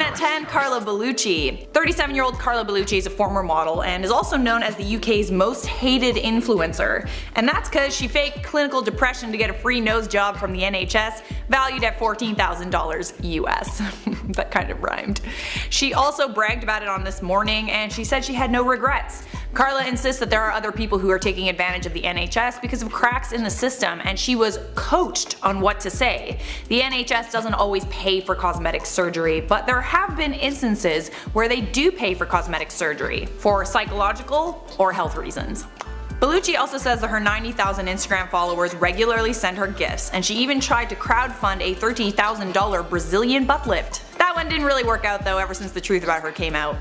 at 10, Carla Bellucci. 37-year-old Carla Bellucci is a former model and is also known as the UK's most hated influencer. And that's because she faked clinical depression to get a free nose job from the NHS, valued at $14,000 US. That kind of rhymed. She also bragged about it on This Morning, and she said she had no regrets. Carla insists that there are other people who are taking advantage of the NHS because of cracks in the system, and she was coached on what to say. The NHS doesn't always pay for cosmetic surgery, but there have been instances where they do pay for cosmetic surgery for psychological or health reasons. Bellucci also says that her 90,000 Instagram followers regularly send her gifts, and she even tried to crowdfund a $30,000 Brazilian butt lift. That one didn't really work out though, ever since the truth about her came out.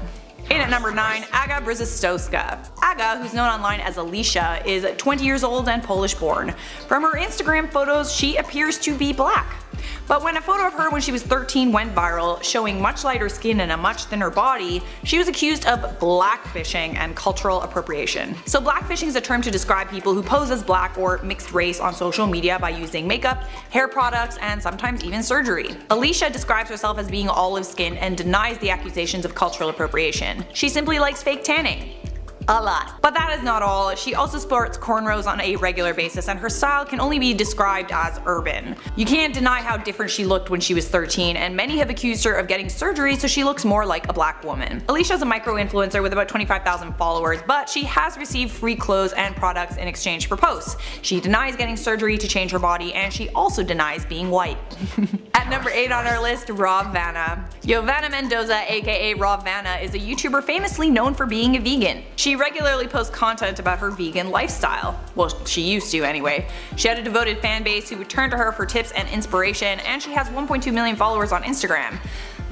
In at number 9, Aga Brzezowska. Aga, who's known online as Alicia, is 20 years old and Polish born. From her Instagram photos, she appears to be black. But when a photo of her when she was 13 went viral, showing much lighter skin and a much thinner body, she was accused of blackfishing and cultural appropriation. So blackfishing is a term to describe people who pose as black or mixed race on social media by using makeup, hair products, and sometimes even surgery. Alicia describes herself as being olive-skinned and denies the accusations of cultural appropriation. She simply likes fake tanning. A lot. But that is not all. She also sports cornrows on a regular basis, and her style can only be described as urban. You can't deny how different she looked when she was 13, and many have accused her of getting surgery so she looks more like a black woman. Alicia is a micro-influencer with about 25,000 followers, but she has received free clothes and products in exchange for posts. She denies getting surgery to change her body, and she also denies being white. At number 8 on our list, Raw Vanna. Vanna Mendoza, aka Raw Vanna, is a YouTuber famously known for being a vegan. She regularly posts content about her vegan lifestyle. Well, she used to anyway. She had a devoted fan base who would turn to her for tips and inspiration, and she has 1.2 million followers on Instagram.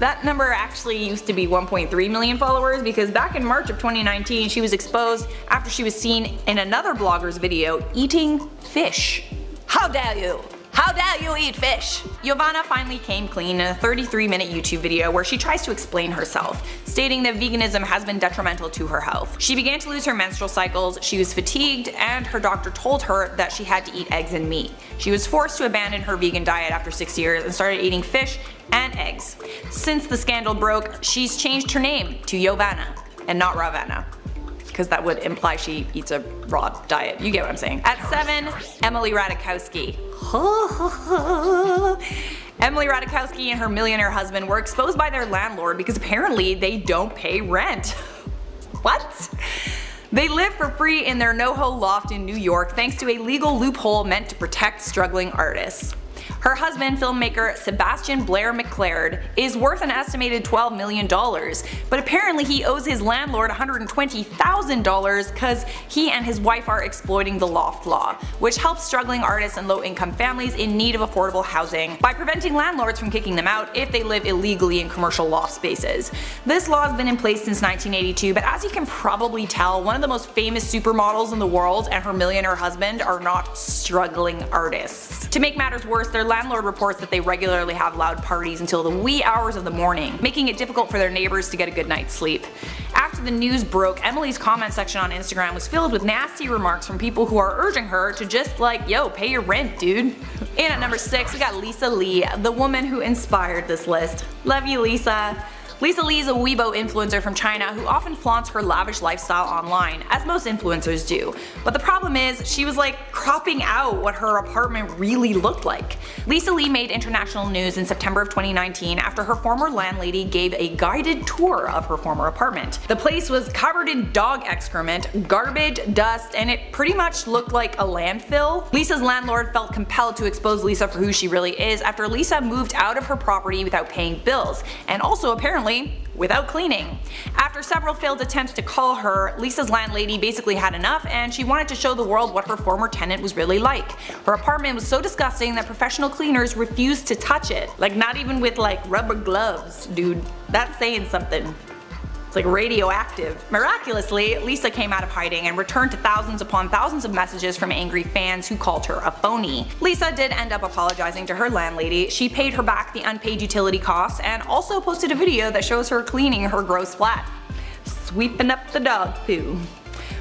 That number actually used to be 1.3 million followers because back in March of 2019 she was exposed after she was seen in another blogger's video eating fish. How dare you! How dare you eat fish! Vanna finally came clean in a 33-minute YouTube video where she tries to explain herself, stating that veganism has been detrimental to her health. She began to lose her menstrual cycles, she was fatigued, and her doctor told her that she had to eat eggs and meat. She was forced to abandon her vegan diet after 6 years and started eating fish and eggs. Since the scandal broke, she's changed her name to Vanna and not Raw Vanna, because that would imply she eats a raw diet. You get what I'm saying. At 7, Emily Ratajkowski. Emily Ratajkowski and her millionaire husband were exposed by their landlord because apparently they don't pay rent. What? They live for free in their NoHo loft in New York thanks to a legal loophole meant to protect struggling artists. Her husband, filmmaker Sebastian Blair McLeod, is worth an estimated $12 million, but apparently he owes his landlord $120,000 because he and his wife are exploiting the loft law, which helps struggling artists and low-income families in need of affordable housing by preventing landlords from kicking them out if they live illegally in commercial loft spaces. This law has been in place since 1982, but as you can probably tell, one of the most famous supermodels in the world and her millionaire husband are not struggling artists. To make matters worse, their landlord reports that they regularly have loud parties until the wee hours of the morning, making it difficult for their neighbors to get a good night's sleep. After the news broke, Emily's comment section on Instagram was filled with nasty remarks from people who are urging her to just pay your rent, dude. In at number 6, we got Lisa Lee, the woman who inspired this list. Love you, Lisa. Lisa Lee is a Weibo influencer from China who often flaunts her lavish lifestyle online, as most influencers do. But the problem is, she was cropping out what her apartment really looked like. Lisa Lee made international news in September of 2019 after her former landlady gave a guided tour of her former apartment. The place was covered in dog excrement, garbage, dust, and it pretty much looked like a landfill. Lisa's landlord felt compelled to expose Lisa for who she really is after Lisa moved out of her property without paying bills, and also apparently without cleaning. After several failed attempts to call her, Lisa's landlady basically had enough and she wanted to show the world what her former tenant was really like. Her apartment was so disgusting that professional cleaners refused to touch it. Not even with rubber gloves, dude. That's saying something. It's radioactive. Miraculously, Lisa came out of hiding and returned to thousands upon thousands of messages from angry fans who called her a phony. Lisa did end up apologizing to her landlady. She paid her back the unpaid utility costs and also posted a video that shows her cleaning her gross flat. Sweeping up the dog poo.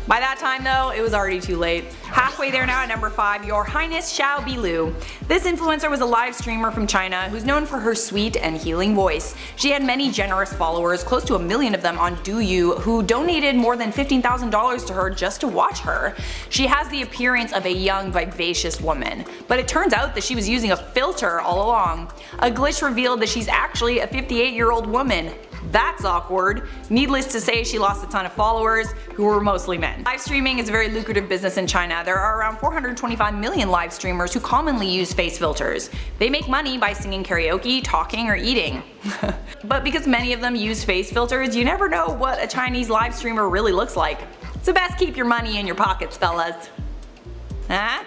By that time though, it was already too late. Halfway there now at number 5, Your Highness Xiao Bilu. This influencer was a live streamer from China who's known for her sweet and healing voice. She had many generous followers, close to 1 million of them on Douyu, who donated more than $15,000 to her just to watch her. She has the appearance of a young, vivacious woman, but it turns out that she was using a filter all along. A glitch revealed that she's actually a 58-year-old woman. That's awkward. Needless to say, she lost a ton of followers, who were mostly men. Live streaming is a very lucrative business in China. There are around 425 million live streamers who commonly use face filters. They make money by singing karaoke, talking, or eating. But because many of them use face filters, you never know what a Chinese live streamer really looks like. So best keep your money in your pockets, fellas. Huh?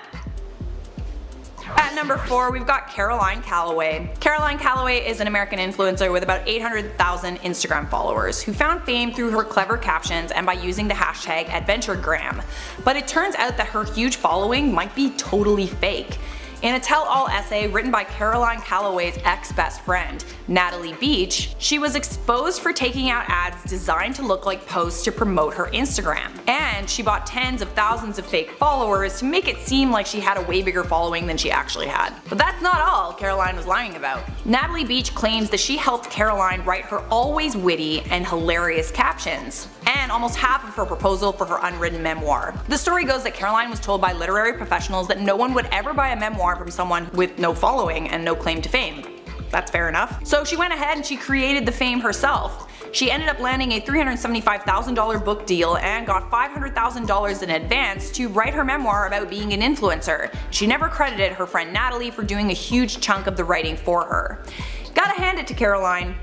At number 4, we've got Caroline Calloway. Caroline Calloway is an American influencer with about 800,000 Instagram followers who found fame through her clever captions and by using the hashtag AdventureGram. But it turns out that her huge following might be totally fake. In a tell-all essay written by Caroline Calloway's ex-best friend, Natalie Beach, she was exposed for taking out ads designed to look like posts to promote her Instagram. And she bought tens of thousands of fake followers to make it seem like she had a way bigger following than she actually had. But that's not all Caroline was lying about. Natalie Beach claims that she helped Caroline write her always witty and hilarious captions, and almost half of her proposal for her unwritten memoir. The story goes that Caroline was told by literary professionals that no one would ever buy a memoir from someone with no following and no claim to fame. That's fair enough. So she went ahead and she created the fame herself. She ended up landing a $375,000 book deal and got $500,000 in advance to write her memoir about being an influencer. She never credited her friend Natalie for doing a huge chunk of the writing for her. Gotta hand it to Caroline.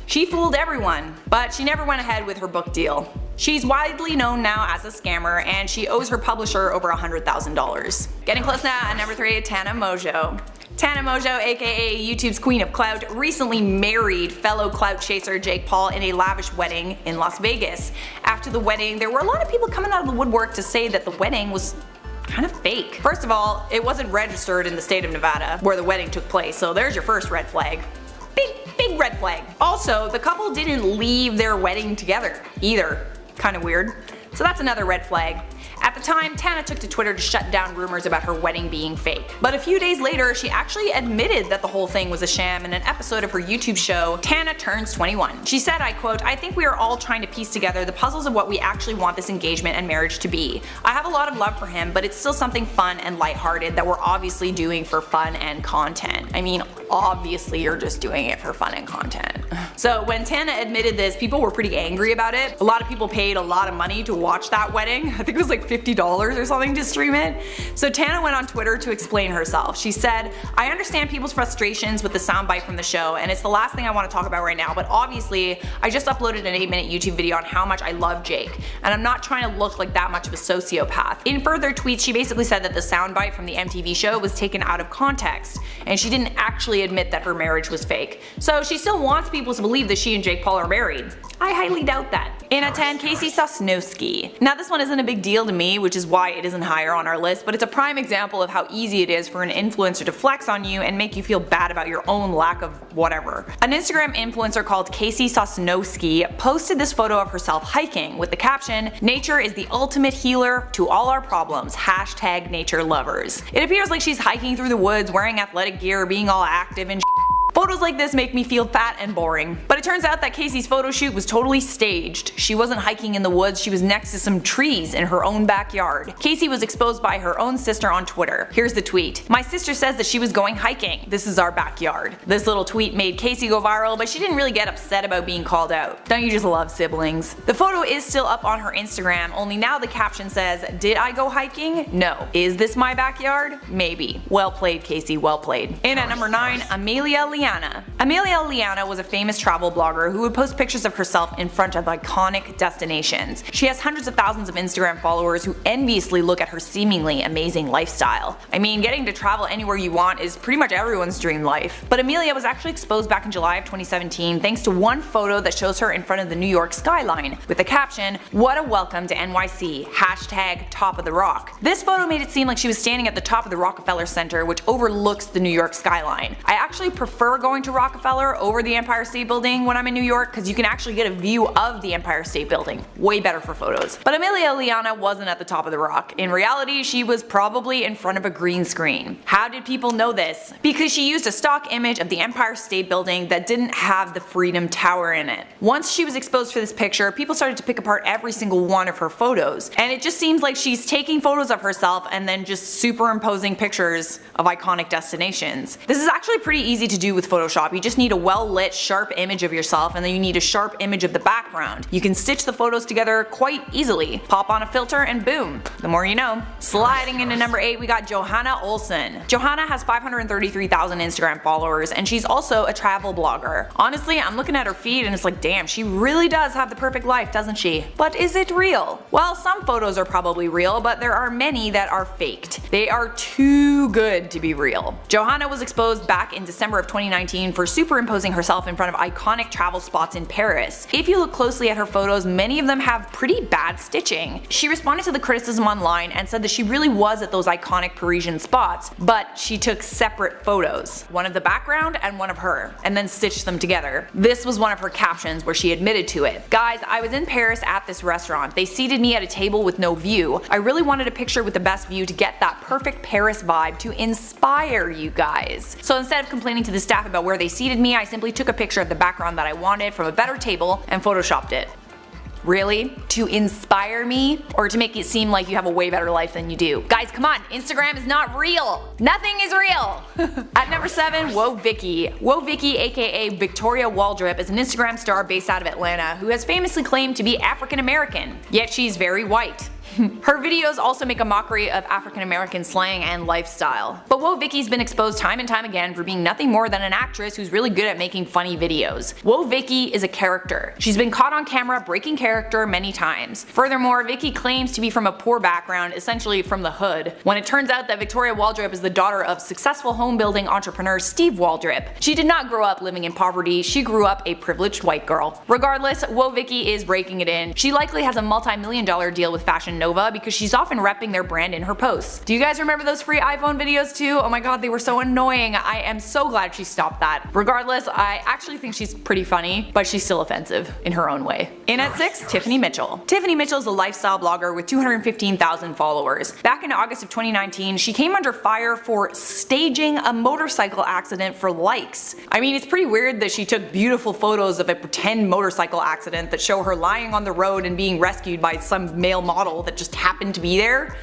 She fooled everyone, but she never went ahead with her book deal. She's widely known now as a scammer, and she owes her publisher over $100,000. Getting close now at number 3, Tana Mongeau. Tana Mongeau, aka YouTube's Queen of Clout, recently married fellow clout chaser Jake Paul in a lavish wedding in Las Vegas. After the wedding, there were a lot of people coming out of the woodwork to say that the wedding was kind of fake. First of all, it wasn't registered in the state of Nevada, where the wedding took place, so there's your first red flag. Big red flag. Also, the couple didn't leave their wedding together either. Kind of weird. So that's another red flag. At the time, Tana took to Twitter to shut down rumors about her wedding being fake. But a few days later, she actually admitted that the whole thing was a sham in an episode of her YouTube show, Tana Turns 21. She said, I quote, "I think we are all trying to piece together the puzzles of what we actually want this engagement and marriage to be. I have a lot of love for him, but it's still something fun and lighthearted that we're obviously doing for fun and content." I mean, obviously you're just doing it for fun and content. So when Tana admitted this, people were pretty angry about it. A lot of people paid a lot of money to watch that wedding. I think it was like $50 or something to stream it. So Tana went on Twitter to explain herself. She said, "I understand people's frustrations with the soundbite from the show, and it's the last thing I want to talk about right now, but obviously I just uploaded an 8-minute YouTube video on how much I love Jake, and I'm not trying to look like that much of a sociopath." In further tweets, she basically said that the soundbite from the MTV show was taken out of context, and she didn't actually admit that her marriage was fake. So she still wants people to believe that she and Jake Paul are married. I highly doubt that. In at 10, Casey Sosnowski. Now this one isn't a big deal to me, which is why it isn't higher on our list, but it's a prime example of how easy it is for an influencer to flex on you and make you feel bad about your own lack of whatever. An Instagram influencer called Casey Sosnowski posted this photo of herself hiking with the caption, "Nature is the ultimate healer to all our problems, hashtag nature lovers." It appears like she's hiking through the woods wearing athletic gear, being all active and Photos like this make me feel fat and boring. But it turns out that Casey's photo shoot was totally staged. She wasn't hiking in the woods, she was next to some trees in her own backyard. Casey was exposed by her own sister on Twitter. Here's the tweet. "My sister says that she was going hiking. This is our backyard." This little tweet made Casey go viral, but she didn't really get upset about being called out. Don't you just love siblings? The photo is still up on her Instagram, only now the caption says, "Did I go hiking? No. Is this my backyard? Maybe." Well played, Casey, well played. In at number 9, Amelia Liana. Amelia Liana was a famous travel blogger who would post pictures of herself in front of iconic destinations. She has hundreds of thousands of Instagram followers who enviously look at her seemingly amazing lifestyle. I mean, getting to travel anywhere you want is pretty much everyone's dream life. But Amelia was actually exposed back in July of 2017 thanks to one photo that shows her in front of the New York skyline with the caption, "What a welcome to NYC, hashtag top of the rock." This photo made it seem like she was standing at the top of the Rockefeller Center, which overlooks the New York skyline. I actually prefer prefer going to Rockefeller over the Empire State Building when I'm in New York because you can actually get a view of the Empire State Building. Way better for photos. But Amelia Liana wasn't at the top of the rock. In reality, she was probably in front of a green screen. How did people know this? Because she used a stock image of the Empire State Building that didn't have the Freedom Tower in it. Once she was exposed for this picture, people started to pick apart every single one of her photos. And it just seems like she's taking photos of herself and then just superimposing pictures of iconic destinations. This is actually pretty easy to do with Photoshop. You just need a well-lit, sharp image of yourself, and then you need a sharp image of the background. You can stitch the photos together quite easily. Pop on a filter and boom, the more you know. Sliding into number 8, we got Johanna Olsen. Johanna has 533,000 Instagram followers, and she's also a travel blogger. Honestly, I'm looking at her feed and it's like, damn, she really does have the perfect life, doesn't she? But is it real? Well, some photos are probably real, but there are many that are faked. They are too good to be real. Johanna was exposed back in December of 2019 for superimposing herself in front of iconic travel spots in Paris. If you look closely at her photos, many of them have pretty bad stitching. She responded to the criticism online and said that she really was at those iconic Parisian spots, but she took separate photos. One of the background and one of her, and then stitched them together. This was one of her captions where she admitted to it. Guys, I was in Paris at this restaurant. They seated me at a table with no view. I really wanted a picture with the best view to get that perfect Paris vibe to inspire you guys. So instead of complaining to the staff about where they seated me, I simply took a picture of the background that I wanted from a better table and photoshopped it. Really? To inspire me? Or to make it seem like you have a way better life than you do? Guys, come on, Instagram is not real! Nothing is real! At number 7, Whoa Vicky. Whoa Vicky, aka Victoria Waldrop, is an Instagram star based out of Atlanta who has famously claimed to be African American, yet she's very white. Her videos also make a mockery of African American slang and lifestyle. But Whoa Vicky's been exposed time and time again for being nothing more than an actress who's really good at making funny videos. Whoa Vicky is a character. She's been caught on camera breaking character many times. Furthermore, Vicky claims to be from a poor background, essentially from the hood, when it turns out that Victoria Waldrop is the daughter of successful home building entrepreneur Steve Waldrop. She did not grow up living in poverty, she grew up a privileged white girl. Regardless, Whoa Vicky is breaking it in. She likely has a multi-million-dollar deal with Fashion Nova because she's often repping their brand in her posts. Do you guys remember those free iPhone videos too? Oh my god, they were so annoying. I am so glad she stopped that. Regardless, I actually think she's pretty funny, but she's still offensive in her own way. In at 6, Tiffany Mitchell. Tiffany Mitchell is a lifestyle blogger with 215,000 followers. Back in August of 2019, she came under fire for staging a motorcycle accident for likes. I mean, it's pretty weird that she took beautiful photos of a pretend motorcycle accident that show her lying on the road and being rescued by some male model that just happened to be there.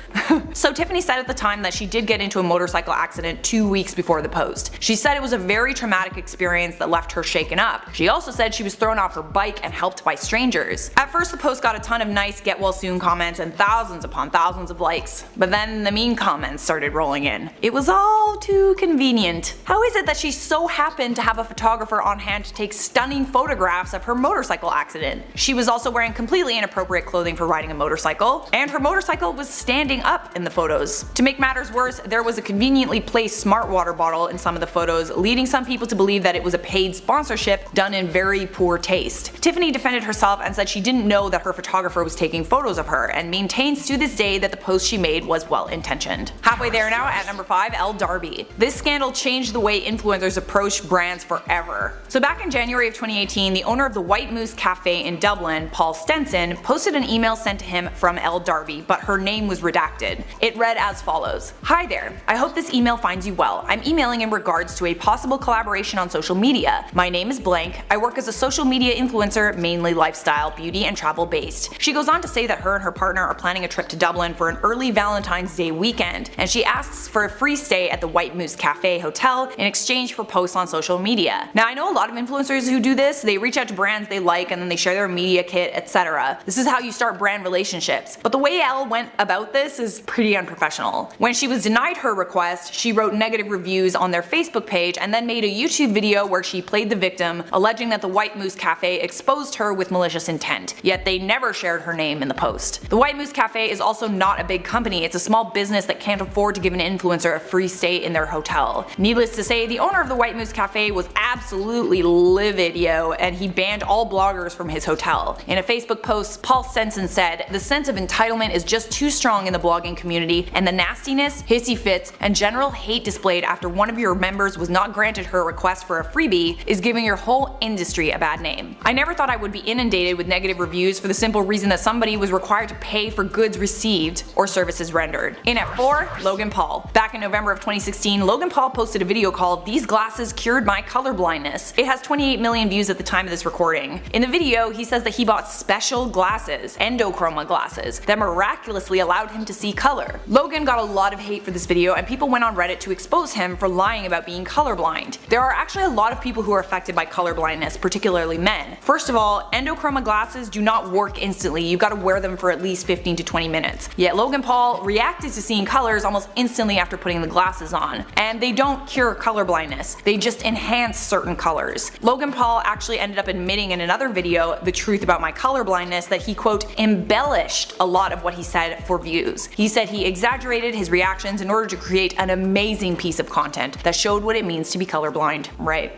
So Tiffany said at the time that she did get into a motorcycle accident 2 weeks before the post. She said it was a very traumatic experience that left her shaken up. She also said she was thrown off her bike and helped by strangers. At first the post got a ton of nice get well soon comments and thousands upon thousands of likes, but then the mean comments started rolling in. It was all too convenient. How is it that she so happened to have a photographer on hand to take stunning photographs of her motorcycle accident? She was also wearing completely inappropriate clothing for riding a motorcycle, and her motorcycle was standing up in the photos. To make matters worse, there was a conveniently placed smart water bottle in some of the photos, leading some people to believe that it was a paid sponsorship done in very poor taste. Tiffany defended herself and said she didn't know that her photographer was taking photos of her, and maintains to this day that the post she made was well intentioned. Halfway there now, at number 5, Elle Darby. This scandal changed the way influencers approach brands forever. So back in January of 2018, the owner of the White Moose Cafe in Dublin, Paul Stenson, posted an email sent to him from Elle Darby, but her name was redacted. It read as follows: "Hi there, I hope this email finds you well. I'm emailing in regards to a possible collaboration on social media. My name is blank. I work as a social media influencer, mainly lifestyle, beauty, and travel based." She goes on to say that her and her partner are planning a trip to Dublin for an early Valentine's Day weekend, and she asks for a free stay at the White Moose Cafe Hotel in exchange for posts on social media. Now I know a lot of influencers who do this. They reach out to brands they like and then they share their media kit, etc. This is how you start brand relationships. But the way Elle went about this is pretty unprofessional. When she was denied her request, she wrote negative reviews on their Facebook page and then made a YouTube video where she played the victim, alleging that the White Moose Cafe exposed her with malicious intent, yet they never shared her name in the post. The White Moose Cafe is also not a big company. It's a small business that can't afford to give an influencer a free stay in their hotel. Needless to say, the owner of the White Moose Cafe was absolutely livid, yo, and he banned all bloggers from his hotel. In a Facebook post, Paul Stenson said, "The sense of entitlement entitlement is just too strong in the blogging community, and the nastiness, hissy fits, and general hate displayed after one of your members was not granted her request for a freebie is giving your whole industry a bad name. I never thought I would be inundated with negative reviews for the simple reason that somebody was required to pay for goods received or services rendered. In at 4, Logan Paul. Back in November of 2016, Logan Paul posted a video called "These Glasses Cured My Color Blindness." It has 28 million views at the time of this recording. In the video, he says that he bought special glasses, endochroma glasses, that miraculously allowed him to see color. Logan got a lot of hate for this video, and people went on Reddit to expose him for lying about being colorblind. There are actually a lot of people who are affected by color blindness, particularly men. First of all, endochroma glasses do not work instantly. You've got to wear them for at least 15 to 20 minutes. Yet Logan Paul reacted to seeing colors almost instantly after putting the glasses on. And they don't cure color blindness, they just enhance certain colors. Logan Paul actually ended up admitting in another video the truth about my color blindness, that he quote embellished a lot of what he said for views. He said he exaggerated his reactions in order to create an amazing piece of content that showed what it means to be colorblind. Right.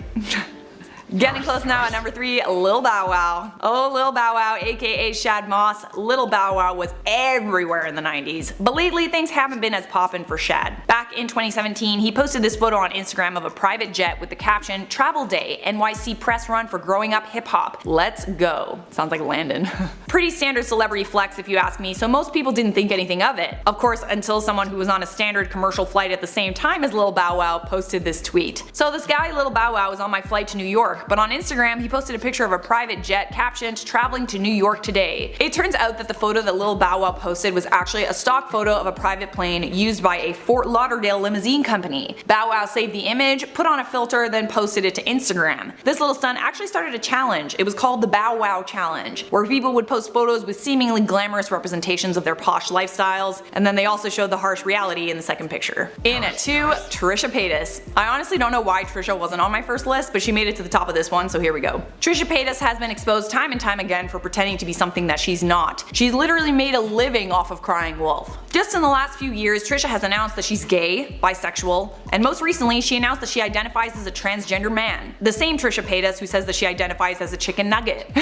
Getting close now at number 3, Lil Bow Wow. Oh, Lil Bow Wow, aka Shad Moss. Lil Bow Wow was everywhere in the 90s, but lately things haven't been as poppin' for Shad. Back in 2017, he posted this photo on Instagram of a private jet with the caption, "Travel Day, NYC press run for growing up hip hop. Let's go." Sounds like Landon. Pretty standard celebrity flex if you ask me, so most people didn't think anything of it. Of course, until someone who was on a standard commercial flight at the same time as Lil Bow Wow posted this tweet. So this guy Lil Bow Wow was on my flight to New York, but on Instagram he posted a picture of a private jet captioned "Traveling to New York today." It turns out that the photo that Lil Bow Wow posted was actually a stock photo of a private plane used by a Fort Lauderdale limousine company. Bow Wow saved the image, put on a filter, then posted it to Instagram. This little stunt actually started a challenge. It was called the Bow Wow Challenge, where people would post photos with seemingly glamorous representations of their posh lifestyles, and then they also showed the harsh reality in the second picture. In at 2, Trisha Paytas. I honestly don't know why Trisha wasn't on my first list, but she made it to the top of this one, so here we go. Trisha Paytas has been exposed time and time again for pretending to be something that she's not. She's literally made a living off of crying wolf. Just in the last few years, Trisha has announced that she's gay, bisexual, and most recently she announced that she identifies as a transgender man. The same Trisha Paytas who says that she identifies as a chicken nugget.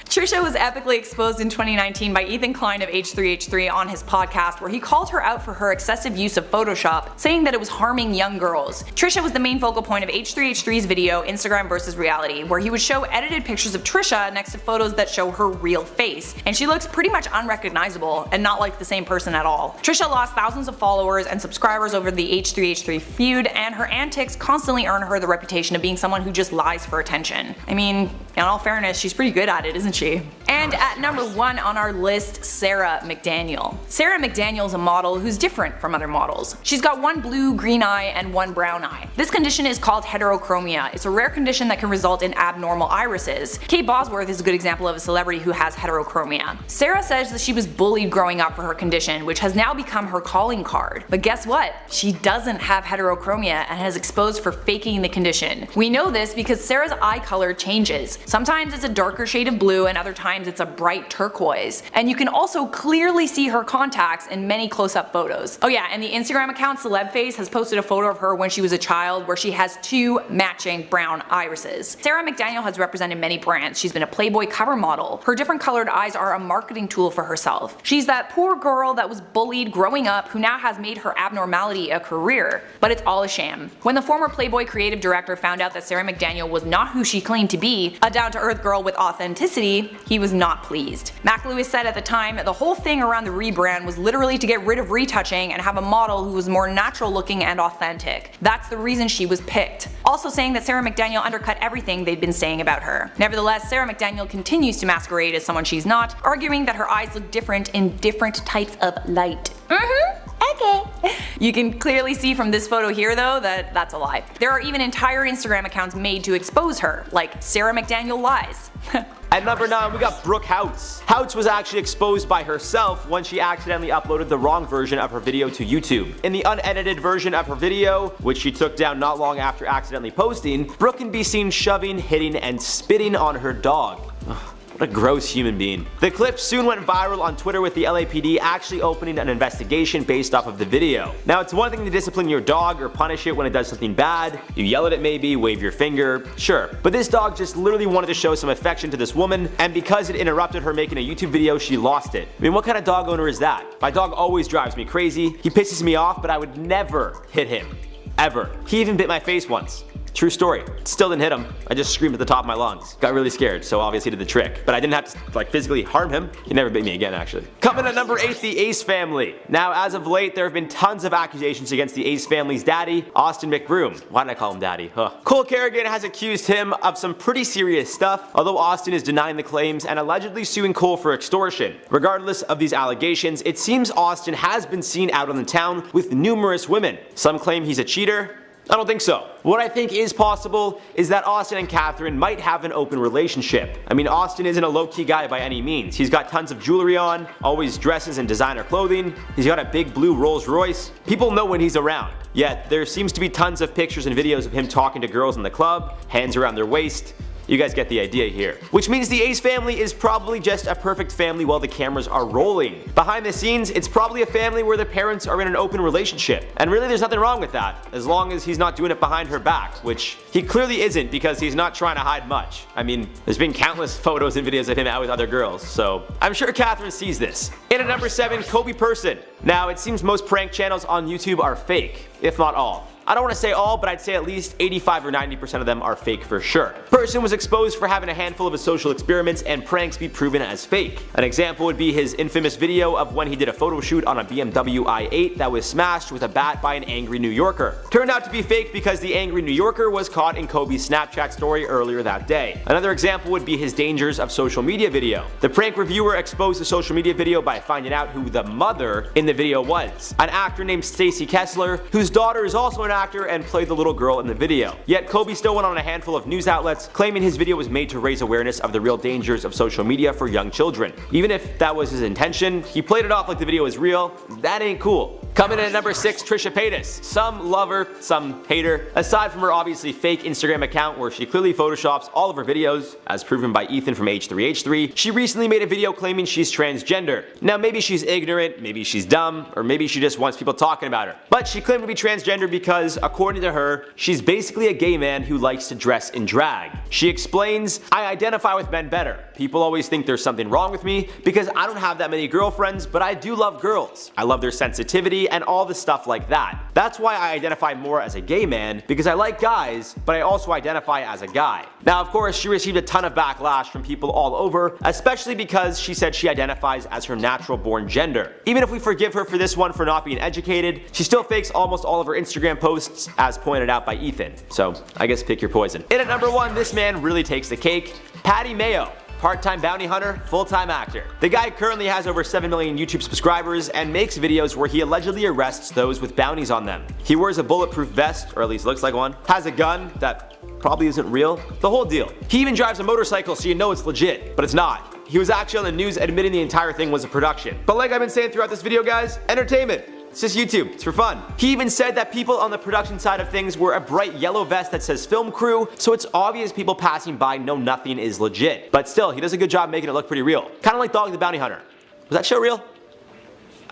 Trisha was epically exposed in 2019 by Ethan Klein of H3H3 on his podcast, where he called her out for her excessive use of Photoshop, saying that it was harming young girls. Trisha was the main focal point of H3H3's video Instagram vs. Reality, where he would show edited pictures of Trisha next to photos that show her real face, and she looks pretty much unrecognizable and not like the same person at all. Trisha lost thousands of followers and subscribers over the H3H3 feud, and her antics constantly earn her the reputation of being someone who just lies for attention. I mean, in all fairness, she's pretty good at it, isn't she? And at number 1 on our list, Sarah McDaniel. Sarah McDaniel is a model who's different from other models. She's got one blue, green eye and one brown eye. This condition is called heterochromia. It's a rare condition that can result in abnormal irises. Kate Bosworth is a good example of a celebrity who has heterochromia. Sarah says that she was bullied growing up for her condition, which has now become her calling card. But guess what? She doesn't have heterochromia and has exposed for faking the condition. We know this because Sarah's eye color changes. Sometimes it's a darker shade of blue and other times it's a bright turquoise. And you can also clearly see her contacts in many close-up photos. Oh yeah, and the Instagram account CelebFace has posted a photo of her when she was a child where she has 2 matching brown irises. Sarah McDaniel has represented many brands. She's been a Playboy cover model. Her different colored eyes are a marketing tool for herself. She's that poor girl that was bullied growing up who now has made her abnormality a career. But it's all a sham. When the former Playboy creative director found out that Sarah McDaniel was not who she claimed to be, a down-to-earth girl with authenticity, he was not pleased. Mac Lewis said at the time the whole thing around the rebrand was literally to get rid of retouching and have a model who was more natural looking and authentic. That's the reason she was picked. Also saying that Sarah McDaniel undercut everything they'd been saying about her. Nevertheless, Sarah McDaniel continues to masquerade as someone she's not, arguing that her eyes look different in different types of light. Okay. You can clearly see from this photo here though that that's a lie. There are even entire Instagram accounts made to expose her, like Sarah McDaniel Lies. At number 9, we got Brooke Houts. Houts was actually exposed by herself when she accidentally uploaded the wrong version of her video to YouTube. In the unedited version of her video, which she took down not long after accidentally posting, Brooke can be seen shoving, hitting, and spitting on her dog. What a gross human being. The clip soon went viral on Twitter with the LAPD actually opening an investigation based off of the video. Now it's one thing to discipline your dog or punish it when it does something bad. You yell at it maybe, wave your finger, sure. But this dog just literally wanted to show some affection to this woman, and because it interrupted her making a YouTube video, she lost it. I mean, what kind of dog owner is that? My dog always drives me crazy. He pisses me off, but I would never hit him. Ever. He even bit my face once. True story. Still didn't hit him. I just screamed at the top of my lungs. Got really scared, so obviously did the trick. But I didn't have to physically harm him. He never bit me again, actually. Coming at number 8, the Ace family. Now, as of late, there have been tons of accusations against the Ace family's daddy, Austin McBroom. Why did I call him daddy? Cole Kerrigan has accused him of some pretty serious stuff, although Austin is denying the claims and allegedly suing Cole for extortion. Regardless of these allegations, it seems Austin has been seen out on the town with numerous women. Some claim he's a cheater. I don't think so. What I think is possible is that Austin and Catherine might have an open relationship. I mean, Austin isn't a low-key guy by any means. He's got tons of jewelry on, always dresses in designer clothing, he's got a big blue Rolls Royce. People know when he's around. Yet, there seems to be tons of pictures and videos of him talking to girls in the club, hands around their waist. You guys get the idea here. Which means the Ace family is probably just a perfect family while the cameras are rolling. Behind the scenes, it's probably a family where the parents are in an open relationship. And really there's nothing wrong with that, as long as he's not doing it behind her back, which he clearly isn't because he's not trying to hide much. I mean, there's been countless photos and videos of him out with other girls, so I'm sure Catherine sees this. In at number 7, Kobe Person. Now, it seems most prank channels on YouTube are fake, if not all. I don't want to say all, but I'd say at least 85 or 90% of them are fake for sure. Person was exposed for having a handful of his social experiments and pranks be proven as fake. An example would be his infamous video of when he did a photo shoot on a BMW i8 that was smashed with a bat by an angry New Yorker. Turned out to be fake because the angry New Yorker was caught in Kobe's Snapchat story earlier that day. Another example would be his dangers of social media video. The prank reviewer exposed the social media video by finding out who the mother in the video was. An actor named Stacey Kessler, whose daughter is also an actor and played the little girl in the video. Yet Kobe still went on a handful of news outlets claiming his video was made to raise awareness of the real dangers of social media for young children. Even if that was his intention, he played it off like the video was real. That ain't cool. Coming in at number 6, Trisha Paytas. Some love her, some hate her. Aside from her obviously fake Instagram account where she clearly photoshops all of her videos, as proven by Ethan from H3H3, she recently made a video claiming she's transgender. Now maybe she's ignorant, maybe she's dumb, or maybe she just wants people talking about her. But she claimed to be transgender because, according to her, she's basically a gay man who likes to dress in drag. She explains, "I identify with men better. People always think there's something wrong with me because I don't have that many girlfriends, but I do love girls. I love their sensitivity and all the stuff like that. That's why I identify more as a gay man, because I like guys, but I also identify as a guy." Now, of course, she received a ton of backlash from people all over, especially because she said she identifies as her natural born gender. Even if we forgive her for this one for not being educated, she still fakes almost all of her Instagram posts, as pointed out by Ethan. So, I guess pick your poison. In at number 1, this man really takes the cake. Patty Mayo. Part-time bounty hunter, full-time actor. The guy currently has over 7 million YouTube subscribers and makes videos where he allegedly arrests those with bounties on them. He wears a bulletproof vest, or at least looks like one, has a gun that probably isn't real, the whole deal. He even drives a motorcycle so you know it's legit, but it's not. He was actually on the news admitting the entire thing was a production. But like I've been saying throughout this video, guys, entertainment. It's just YouTube, it's for fun. He even said that people on the production side of things wear a bright yellow vest that says film crew, so it's obvious people passing by know nothing is legit. But still, he does a good job making it look pretty real. Kinda like Dog the Bounty Hunter. Was that show real?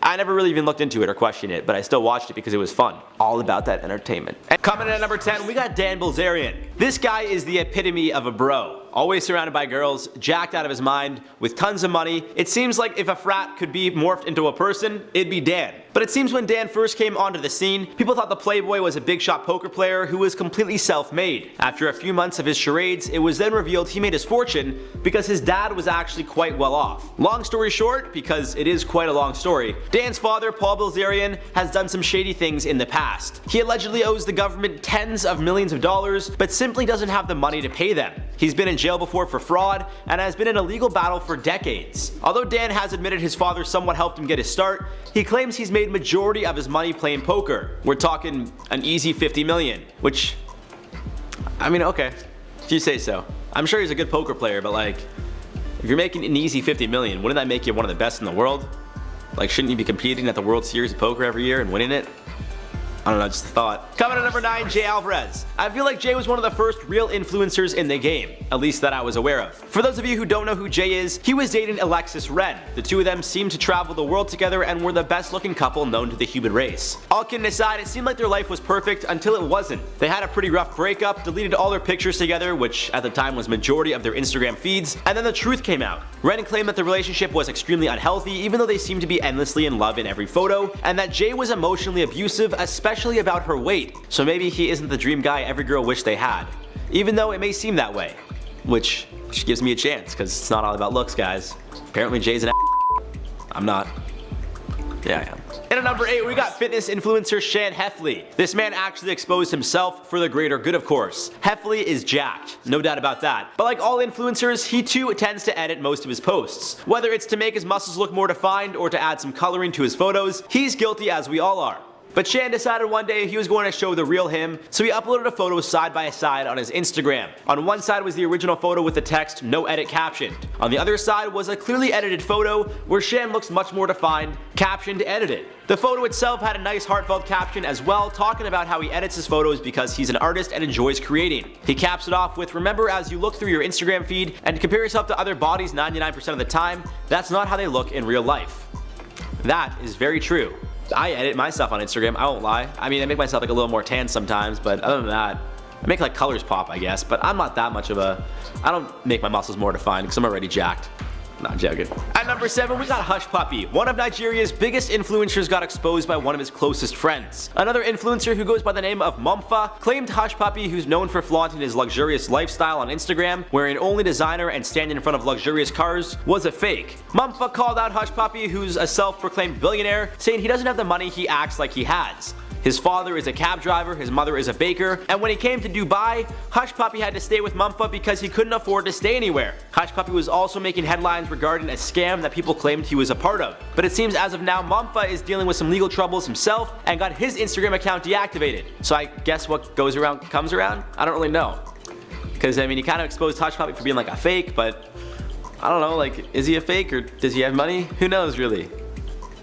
I never really even looked into it or questioned it, but I still watched it because it was fun. All about that entertainment. And coming in at number 10, we got Dan Bilzerian. This guy is the epitome of a bro. Always surrounded by girls, jacked out of his mind, with tons of money. It seems like if a frat could be morphed into a person, it'd be Dan. But it seems when Dan first came onto the scene, people thought the Playboy was a big shot poker player who was completely self-made. After a few months of his charades, it was then revealed he made his fortune because his dad was actually quite well off. Long story short, because it is quite a long story, Dan's father, Paul Bilzerian, has done some shady things in the past. He allegedly owes the government tens of millions of dollars, but simply doesn't have the money to pay them. He's been in jail before for fraud and has been in a legal battle for decades. Although Dan has admitted his father somewhat helped him get his start, he claims he's made majority of his money playing poker. We're talking an easy 50 million, which, I mean, okay, if you say so. I'm sure he's a good poker player, but like, if you're making an easy 50 million, wouldn't that make you one of the best in the world? Like, shouldn't you be competing at the World Series of Poker every year and winning it? I don't know, just a thought. Coming at number 9, Jay Alvarez. I feel like Jay was one of the first real influencers in the game, at least that I was aware of. For those of you who don't know who Jay is, he was dating Alexis Ren. The two of them seemed to travel the world together and were the best looking couple known to the human race. All kidding aside, it seemed like their life was perfect until it wasn't. They had a pretty rough breakup, deleted all their pictures together, which at the time was majority of their Instagram feeds, and then the truth came out. Ren claimed that the relationship was extremely unhealthy, even though they seemed to be endlessly in love in every photo, and that Jay was emotionally abusive, especially about her weight. So maybe he isn't the dream guy every girl wished they had. Even though it may seem that way. Which gives me a chance, because it's not all about looks, guys. Apparently Jay's an I'm not. Yeah, I am. And at number 8, we got fitness influencer Shan Heffley. This man actually exposed himself for the greater good, of course. Heffley is jacked, no doubt about that. But like all influencers, he too tends to edit most of his posts. Whether it's to make his muscles look more defined or to add some coloring to his photos, he's guilty as we all are. But Shan decided one day he was going to show the real him, so he uploaded a photo side by side on his Instagram. On one side was the original photo with the text "no edit" captioned. On the other side was a clearly edited photo where Shan looks much more defined, captioned edited. The photo itself had a nice heartfelt caption as well, talking about how he edits his photos because he's an artist and enjoys creating. He caps it off with, "Remember, as you look through your Instagram feed and compare yourself to other bodies 99% of the time, that's not how they look in real life." That is very true. I edit myself on Instagram, I won't lie. I mean, I make myself like a little more tan sometimes, but other than that, I make like colors pop, I guess. But I'm not that much of a, I don't make my muscles more defined because I'm already jacked. Not joking. At number 7, we got Hush Puppy. One of Nigeria's biggest influencers got exposed by one of his closest friends. Another influencer who goes by the name of Mumfa claimed Hush Puppy, who's known for flaunting his luxurious lifestyle on Instagram, wearing only designer and standing in front of luxurious cars, was a fake. Mumfa called out Hush Puppy, who's a self-proclaimed billionaire, saying he doesn't have the money he acts like he has. His father is a cab driver, his mother is a baker, and when he came to Dubai, Hush Puppy had to stay with Mumfa because he couldn't afford to stay anywhere. Hush Puppy was also making headlines regarding a scam that people claimed he was a part of. But it seems as of now, Mumfa is dealing with some legal troubles himself and got his Instagram account deactivated. So I guess what goes around comes around? I don't really know. Because I mean, he kind of exposed Hush Puppy for being like a fake, but I don't know, like, is he a fake or does he have money? Who knows really?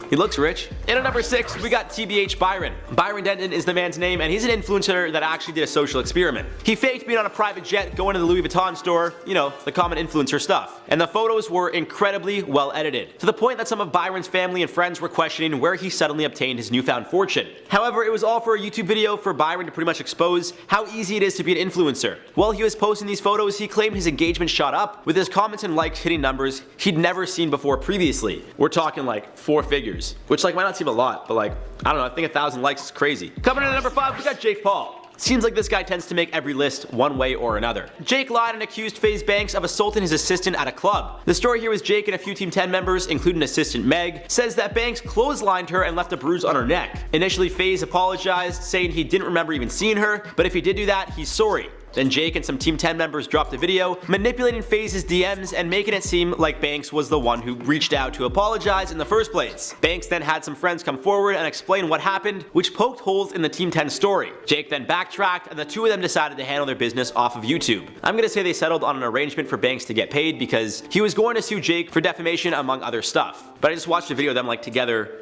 He looks rich. And at number 6, we got TBH Byron. Byron Denton is the man's name, and he's an influencer that actually did a social experiment. He faked being on a private jet, going to the Louis Vuitton store, you know, the common influencer stuff. And the photos were incredibly well edited, to the point that some of Byron's family and friends were questioning where he suddenly obtained his newfound fortune. However, it was all for a YouTube video for Byron to pretty much expose how easy it is to be an influencer. While he was posting these photos, he claimed his engagement shot up, with his comments and likes hitting numbers he'd never seen before previously. We're talking like 4 figures. Which like might not seem a lot, but like, I don't know, I think 1,000 likes is crazy. Coming in at number 5, we got Jake Paul. Seems like this guy tends to make every list one way or another. Jake lied and accused FaZe Banks of assaulting his assistant at a club. The story here was Jake and a few Team 10 members, including assistant Meg, says that Banks clotheslined her and left a bruise on her neck. Initially, FaZe apologized, saying he didn't remember even seeing her, but if he did do that, he's sorry. Then Jake and some Team 10 members dropped a video, manipulating FaZe's DMs and making it seem like Banks was the one who reached out to apologize in the first place. Banks then had some friends come forward and explain what happened, which poked holes in the Team 10 story. Jake then backtracked, and the two of them decided to handle their business off of YouTube. I'm gonna say they settled on an arrangement for Banks to get paid because he was going to sue Jake for defamation among other stuff. But I just watched a video of them like together,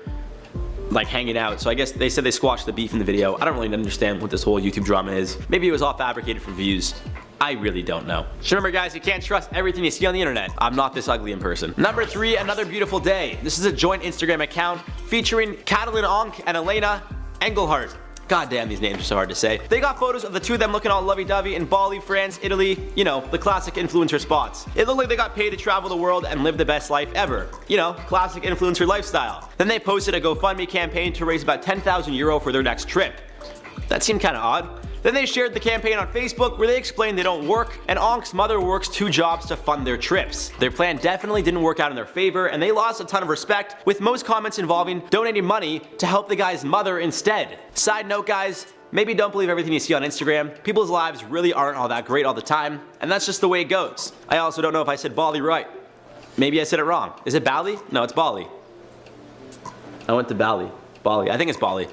like hanging out, so I guess they said they squashed the beef in the video. I don't really understand what this whole YouTube drama is. Maybe it was all fabricated for views. I really don't know. Just remember guys, you can't trust everything you see on the internet. I'm not this ugly in person. Number 3, Another Beautiful Day. This is a joint Instagram account featuring Catalin Onk and Elena Engelhardt. God damn, these names are so hard to say. They got photos of the two of them looking all lovey-dovey in Bali, France, Italy, you know, the classic influencer spots. It looked like they got paid to travel the world and live the best life ever. You know, classic influencer lifestyle. Then they posted a GoFundMe campaign to raise about 10,000 euro for their next trip. That seemed kinda odd. Then they shared the campaign on Facebook where they explained they don't work, and Onk's mother works 2 jobs to fund their trips. Their plan definitely didn't work out in their favor, and they lost a ton of respect, with most comments involving donating money to help the guy's mother instead. Side note guys, maybe don't believe everything you see on Instagram. People's lives really aren't all that great all the time, and that's just the way it goes. I also don't know if I said Bali right. Maybe I said it wrong. Is it Bali? No, it's Bali. I went to Bali. I think it's Bali.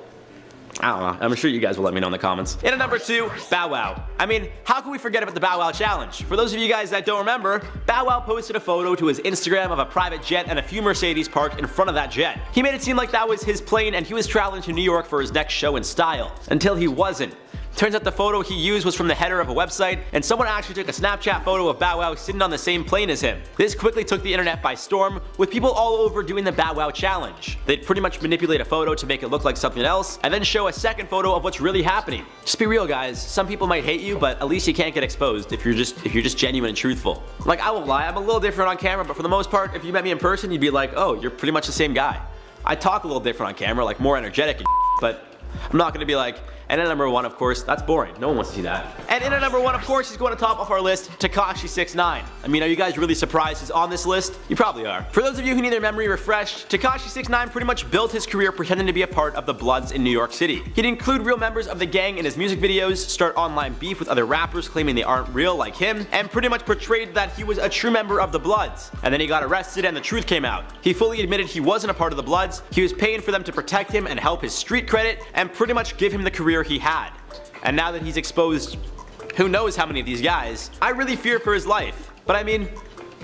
I don't know. I'm sure you guys will let me know in the comments. In at number 2, Bow Wow. I mean, how can we forget about the Bow Wow challenge? For those of you guys that don't remember, Bow Wow posted a photo to his Instagram of a private jet and a few Mercedes parked in front of that jet. He made it seem like that was his plane and he was traveling to New York for his next show in style. Until he wasn't. Turns out the photo he used was from the header of a website, and someone actually took a Snapchat photo of Bow Wow sitting on the same plane as him. This quickly took the internet by storm, with people all over doing the Bow Wow challenge. They'd pretty much manipulate a photo to make it look like something else, and then show a second photo of what's really happening. Just be real, guys. Some people might hate you, but at least you can't get exposed if you're just genuine and truthful. Like, I won't lie, I'm a little different on camera, but for the most part, if you met me in person, you'd be like, oh, you're pretty much the same guy. I talk a little different on camera, like more energetic and but I'm not gonna be like, and at number 1, of course, that's boring. No one wants to see that. And in at number 1, of course, he's going to top of our list, Tekashi69. I mean, are you guys really surprised he's on this list? You probably are. For those of you who need their memory refreshed, Tekashi69 pretty much built his career pretending to be a part of the Bloods in New York City. He'd include real members of the gang in his music videos, start online beef with other rappers claiming they aren't real like him, and pretty much portrayed that he was a true member of the Bloods. And then he got arrested and the truth came out. He fully admitted he wasn't a part of the Bloods, he was paying for them to protect him and help his street credit, and pretty much give him the career he had. And now that he's exposed who knows how many of these guys, I really fear for his life. But I mean,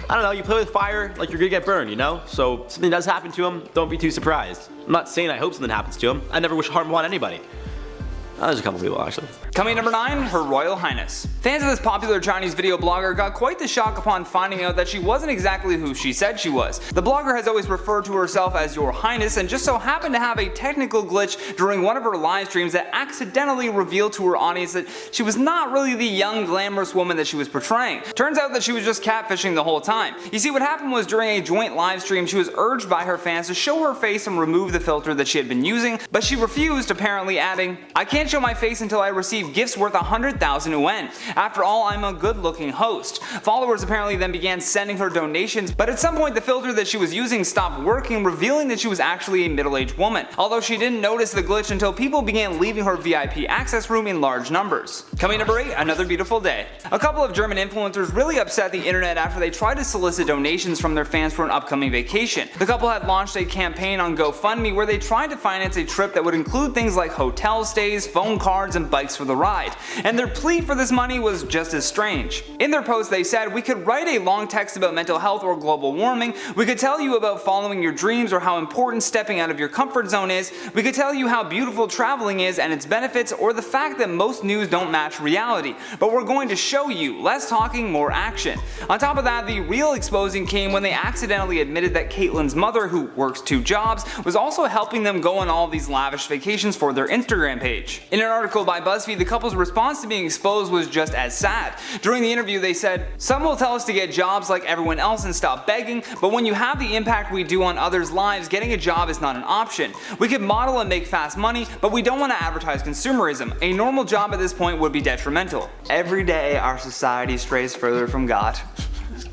I don't know, you play with fire, like you're gonna get burned, you know? So if something does happen to him, don't be too surprised. I'm not saying I hope something happens to him. I never wish harm on anybody. There's a couple people actually. Coming at number 9, Her Royal Highness. Fans of this popular Chinese video blogger got quite the shock upon finding out that she wasn't exactly who she said she was. The blogger has always referred to herself as Your Highness and just so happened to have a technical glitch during one of her live streams that accidentally revealed to her audience that she was not really the young glamorous woman that she was portraying. Turns out that she was just catfishing the whole time. You see, what happened was during a joint live stream she was urged by her fans to show her face and remove the filter that she had been using, but she refused, apparently adding, "I can't show my face until I receive gifts worth 100,000 yuan. After all, I'm a good looking host." Followers apparently then began sending her donations, but at some point the filter that she was using stopped working, revealing that she was actually a middle-aged woman, although she didn't notice the glitch until people began leaving her VIP access room in large numbers. Coming number 8, Another Beautiful Day. A couple of German influencers really upset the internet after they tried to solicit donations from their fans for an upcoming vacation. The couple had launched a campaign on GoFundMe where they tried to finance a trip that would include things like hotel stays, phone cards, and bikes for the ride. And their plea for this money was just as strange. In their post they said, "We could write a long text about mental health or global warming, we could tell you about following your dreams or how important stepping out of your comfort zone is, we could tell you how beautiful traveling is and its benefits, or the fact that most news don't match reality, but we're going to show you, less talking, more action." On top of that, the real exposing came when they accidentally admitted that Caitlyn's mother, who works 2 jobs, was also helping them go on all these lavish vacations for their Instagram page. In an article by BuzzFeed, the couple's response to being exposed was just as sad. During the interview they said, "Some will tell us to get jobs like everyone else and stop begging, but when you have the impact we do on others' lives, getting a job is not an option. We could model and make fast money, but we don't want to advertise consumerism. A normal job at this point would be detrimental." Every day our society strays further from God.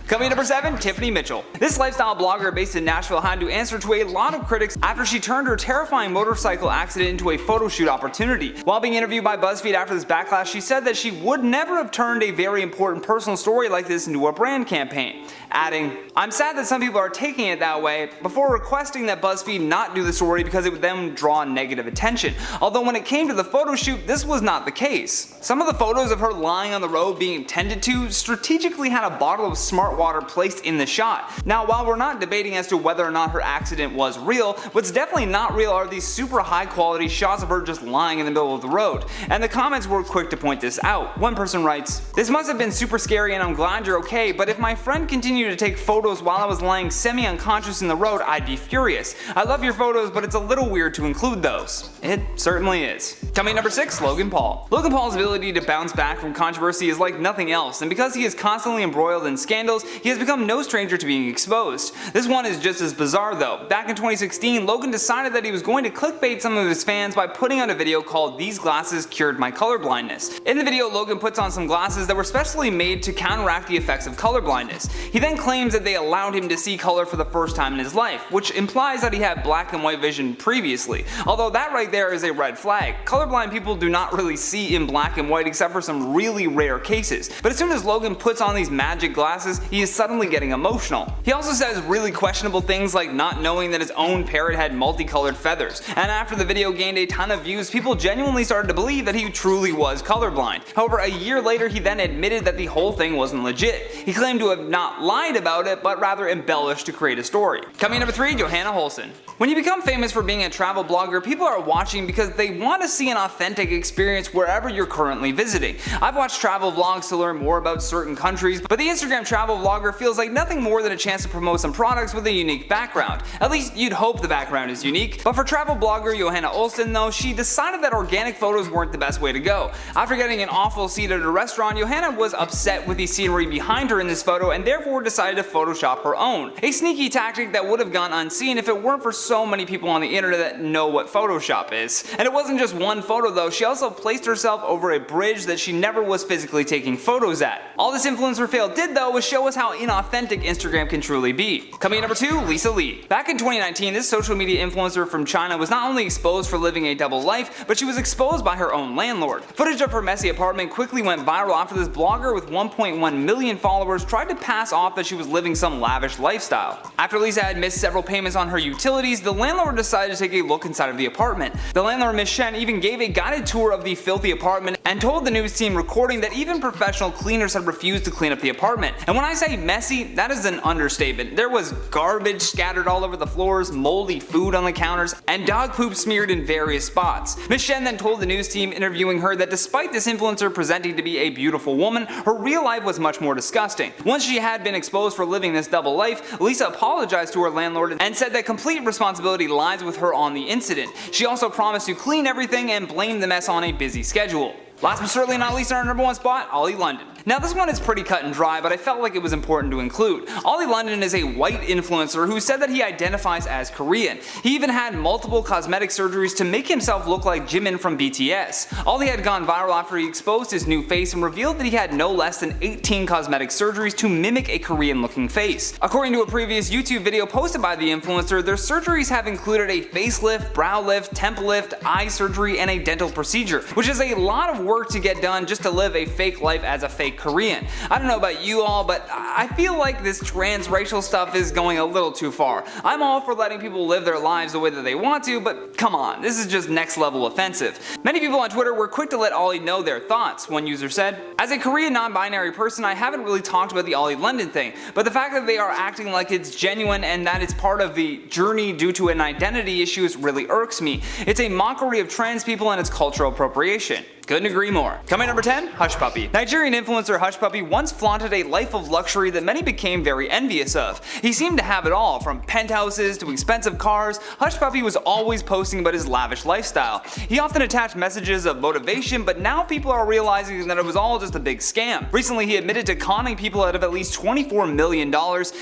Coming at number 7, Tiffany Mitchell. This lifestyle blogger based in Nashville had to answer to a lot of critics after she turned her terrifying motorcycle accident into a photo shoot opportunity. While being interviewed by BuzzFeed after this backlash, she said that she would never have turned a very important personal story like this into a brand campaign, adding, "I'm sad that some people are taking it that way," before requesting that BuzzFeed not do the story because it would then draw negative attention. Although when it came to the photo shoot, this was not the case. Some of the photos of her lying on the road being tended to strategically had a bottle of smart water placed in the shot. Now, while we're not debating as to whether or not her accident was real, what's definitely not real are these super high quality shots of her just lying in the middle of the road. And the comments were quick to point this out. One person writes, "This must have been super scary and I'm glad you're okay, but if my friend continued to take photos while I was lying semi-unconscious in the road, I'd be furious. I love your photos, but it's a little weird to include those." It certainly is. Coming number 6, Logan Paul. Logan Paul's ability to bounce back from controversy is like nothing else, and because he is constantly embroiled in scandals, he has become no stranger to being exposed. This one is just as bizarre though. Back in 2016, Logan decided that he was going to clickbait some of his fans by putting out a video called "These Glasses Cured My Colorblindness." In the video, Logan puts on some glasses that were specially made to counteract the effects of colorblindness. He then claims that they allowed him to see color for the first time in his life, which implies that he had black and white vision previously. Although that right there is a red flag. Colorblind people do not really see in black and white except for some really rare cases. But as soon as Logan puts on these magic glasses, he he is suddenly getting emotional. He also says really questionable things like not knowing that his own parrot had multicolored feathers, and after the video gained a ton of views, people genuinely started to believe that he truly was colorblind. However, a year later he then admitted that the whole thing wasn't legit. He claimed to have not lied about it, but rather embellished to create a story. Coming in number 3, Johanna Holson. When you become famous for being a travel blogger, people are watching because they want to see an authentic experience wherever you're currently visiting. I've watched travel vlogs to learn more about certain countries, but the Instagram travel vlogger feels like nothing more than a chance to promote some products with a unique background. At least you'd hope the background is unique. But for travel blogger Johanna Olsen though, she decided that organic photos weren't the best way to go. After getting an awful seat at a restaurant, Johanna was upset with the scenery behind her in this photo and therefore decided to Photoshop her own. A sneaky tactic that would have gone unseen if it weren't for so many people on the internet that know what Photoshop is. And it wasn't just one photo though, she also placed herself over a bridge that she never was physically taking photos at. All this influencer fail did though was show us how inauthentic Instagram can truly be. Coming in number 2, Lisa Lee. Back in 2019, this social media influencer from China was not only exposed for living a double life, but she was exposed by her own landlord. Footage of her messy apartment quickly went viral after this blogger with 1.1 million followers tried to pass off that she was living some lavish lifestyle. After Lisa had missed several payments on her utilities, the landlord decided to take a look inside of the apartment. The landlord, Ms. Shen, even gave a guided tour of the filthy apartment and told the news team recording that even professional cleaners had refused to clean up the apartment. And when I say messy, that is an understatement. There was garbage scattered all over the floors, moldy food on the counters, and dog poop smeared in various spots. Ms. Shen then told the news team interviewing her that despite this influencer presenting to be a beautiful woman, her real life was much more disgusting. Once she had been exposed for living this double life, Lisa apologized to her landlord and said that complete responsibility lies with her on the incident. She also promised to clean everything and blamed the mess on a busy schedule. Last but certainly not least, on our number 1 spot, Ollie London. Now this one is pretty cut and dry, but I felt like it was important to include. Ollie London is a white influencer who said that he identifies as Korean. He even had multiple cosmetic surgeries to make himself look like Jimin from BTS. Ollie had gone viral after he exposed his new face and revealed that he had no less than 18 cosmetic surgeries to mimic a Korean looking face. According to a previous YouTube video posted by the influencer, their surgeries have included a facelift, brow lift, temple lift, eye surgery, and a dental procedure, which is a lot of work to get done just to live a fake life as a fake Korean. I don't know about you all, but I feel like this transracial stuff is going a little too far. I'm all for letting people live their lives the way that they want to, but come on, this is just next level offensive. Many people on Twitter were quick to let Ollie know their thoughts. One user said, "As a Korean non-binary person, I haven't really talked about the Ollie London thing, but the fact that they are acting like it's genuine and that it's part of the journey due to an identity issues really irks me. It's a mockery of trans people and its cultural appropriation." Couldn't agree more. Coming number 10, Hush Puppy. Nigerian influencer Hush Puppy once flaunted a life of luxury that many became very envious of. He seemed to have it all, from penthouses to expensive cars. Hush Puppy was always posting about his lavish lifestyle. He often attached messages of motivation, but now people are realizing that it was all just a big scam. Recently he admitted to conning people out of at least $24 million,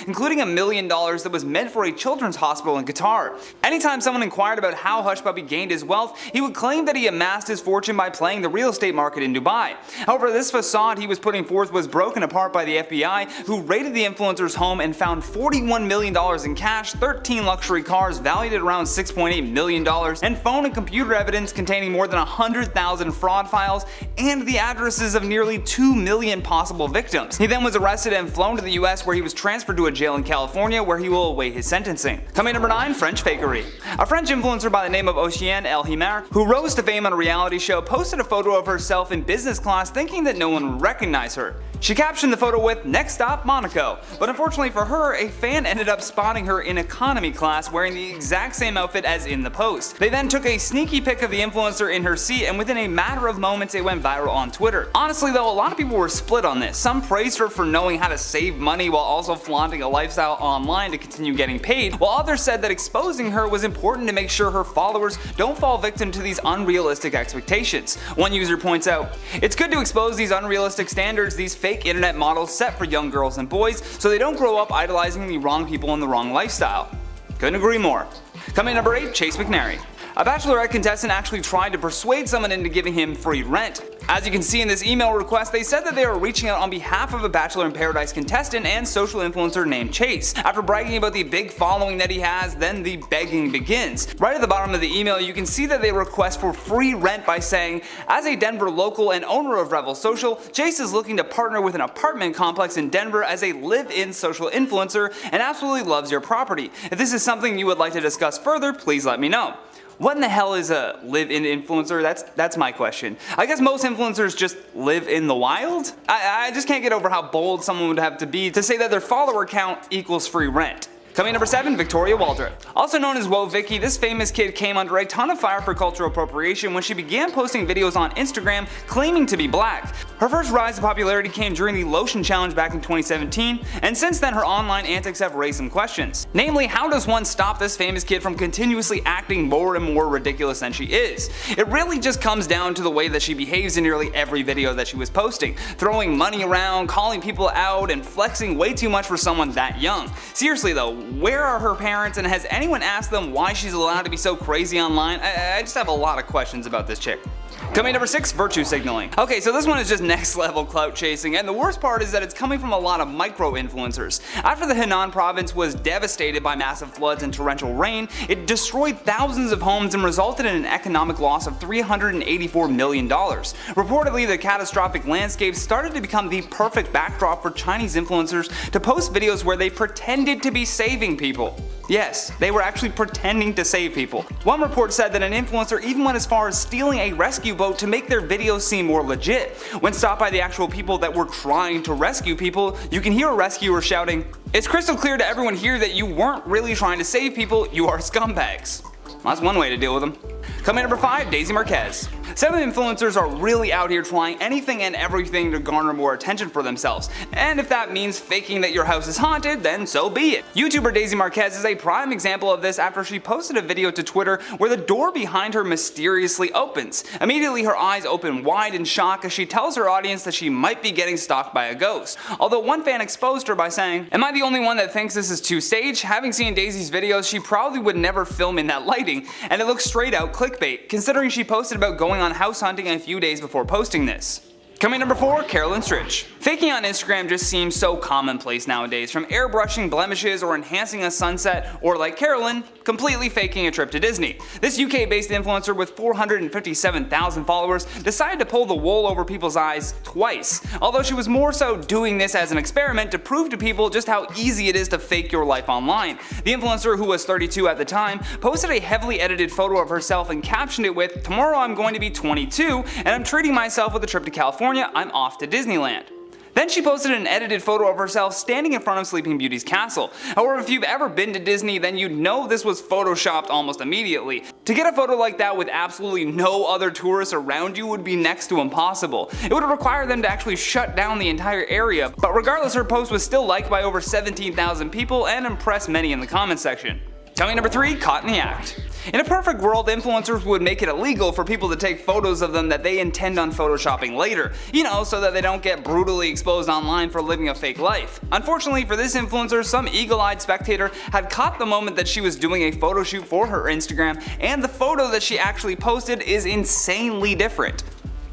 including $1 million that was meant for a children's hospital in Qatar. Anytime someone inquired about how Hush Puppy gained his wealth, he would claim that he amassed his fortune by playing the real estate market in Dubai. However, this facade he was putting forth was broken apart by the FBI, who raided the influencer's home and found $41 million in cash, 13 luxury cars valued at around $6.8 million, and phone and computer evidence containing more than 100,000 fraud files and the addresses of nearly 2 million possible victims. He then was arrested and flown to the US, where he was transferred to a jail in California where he will await his sentencing. Coming number 9, French fakery. A French influencer by the name of Oceane El Himar, who rose to fame on a reality show, posted a photo of herself in business class thinking that no one would recognize her. She captioned the photo with "Next stop, Monaco," but unfortunately for her, a fan ended up spotting her in economy class wearing the exact same outfit as in the post. They then took a sneaky pic of the influencer in her seat, and within a matter of moments it went viral on Twitter. Honestly though, a lot of people were split on this. Some praised her for knowing how to save money while also flaunting a lifestyle online to continue getting paid, while others said that exposing her was important to make sure her followers don't fall victim to these unrealistic expectations. One user points out, "It's good to expose these unrealistic standards these fake internet models set for young girls and boys so they don't grow up idolizing the wrong people and the wrong lifestyle." Couldn't agree more. Coming in number 8, Chase McNary. A Bachelorette contestant actually tried to persuade someone into giving him free rent. As you can see in this email request, they said that they were reaching out on behalf of a Bachelor in Paradise contestant and social influencer named Chase. After bragging about the big following that he has, then the begging begins. Right at the bottom of the email, you can see that they request for free rent by saying, as a Denver local and owner of Revel Social, Chase is looking to partner with an apartment complex in Denver as a live-in social influencer and absolutely loves your property. If this is something you would like to discuss further, please let me know. What in the hell is a live-in influencer? That's my question. I guess most influencers just live in the wild? I just can't get over how bold someone would have to be to say that their follower count equals free rent. Coming number 7, Victoria Waldrop. Also known as Whoa Vicky, this famous kid came under a ton of fire for cultural appropriation when she began posting videos on Instagram claiming to be black. Her first rise to popularity came during the lotion challenge back in 2017, and since then her online antics have raised some questions. Namely, how does one stop this famous kid from continuously acting more and more ridiculous than she is? It really just comes down to the way that she behaves in nearly every video that she was posting, throwing money around, calling people out, and flexing way too much for someone that young. Seriously though, where are her parents, and has anyone asked them why she's allowed to be so crazy online? I just have a lot of questions about this chick. Coming number 6, virtue signaling. Okay, so this one is just next level clout chasing, and the worst part is that it's coming from a lot of micro influencers. After the Henan province was devastated by massive floods and torrential rain, it destroyed thousands of homes and resulted in an economic loss of $384 million. Reportedly, the catastrophic landscape started to become the perfect backdrop for Chinese influencers to post videos where they pretended to be saving people. Yes, they were actually pretending to save people. One report said that an influencer even went as far as stealing a rescue boat to make their videos seem more legit. When stopped by the actual people that were trying to rescue people, you can hear a rescuer shouting, "It's crystal clear to everyone here that you weren't really trying to save people, you are scumbags." Well, that's one way to deal with them. Coming number 5, Daisy Marquez. Some influencers are really out here trying anything and everything to garner more attention for themselves, and if that means faking that your house is haunted, then so be it. YouTuber Daisy Marquez is a prime example of this after she posted a video to Twitter where the door behind her mysteriously opens. Immediately her eyes open wide in shock as she tells her audience that she might be getting stalked by a ghost. Although one fan exposed her by saying, "Am I the only one that thinks this is too staged? Having seen Daisy's videos, she probably would never film in that lighting, and it looks straight out clickbait, considering she posted about going on house hunting a few days before posting this." Coming number 4, Carolyn Stritch. Faking on Instagram just seems so commonplace nowadays, from airbrushing blemishes or enhancing a sunset, or like Carolyn, completely faking a trip to Disney. This UK-based influencer with 457,000 followers decided to pull the wool over people's eyes twice, although she was more so doing this as an experiment to prove to people just how easy it is to fake your life online. The influencer, who was 32 at the time, posted a heavily edited photo of herself and captioned it with, "Tomorrow I'm going to be 22 and I'm treating myself with a trip to California. I'm off to Disneyland." Then she posted an edited photo of herself standing in front of Sleeping Beauty's castle. However, if you've ever been to Disney, then you'd know this was photoshopped almost immediately. To get a photo like that with absolutely no other tourists around you would be next to impossible. It would require them to actually shut down the entire area, but regardless, her post was still liked by over 17,000 people and impressed many in the comment section. Coming number 3, caught in the act. In a perfect world, influencers would make it illegal for people to take photos of them that they intend on photoshopping later, so that they don't get brutally exposed online for living a fake life. Unfortunately for this influencer, some eagle-eyed spectator had caught the moment that she was doing a photo shoot for her Instagram, and the photo that she actually posted is insanely different.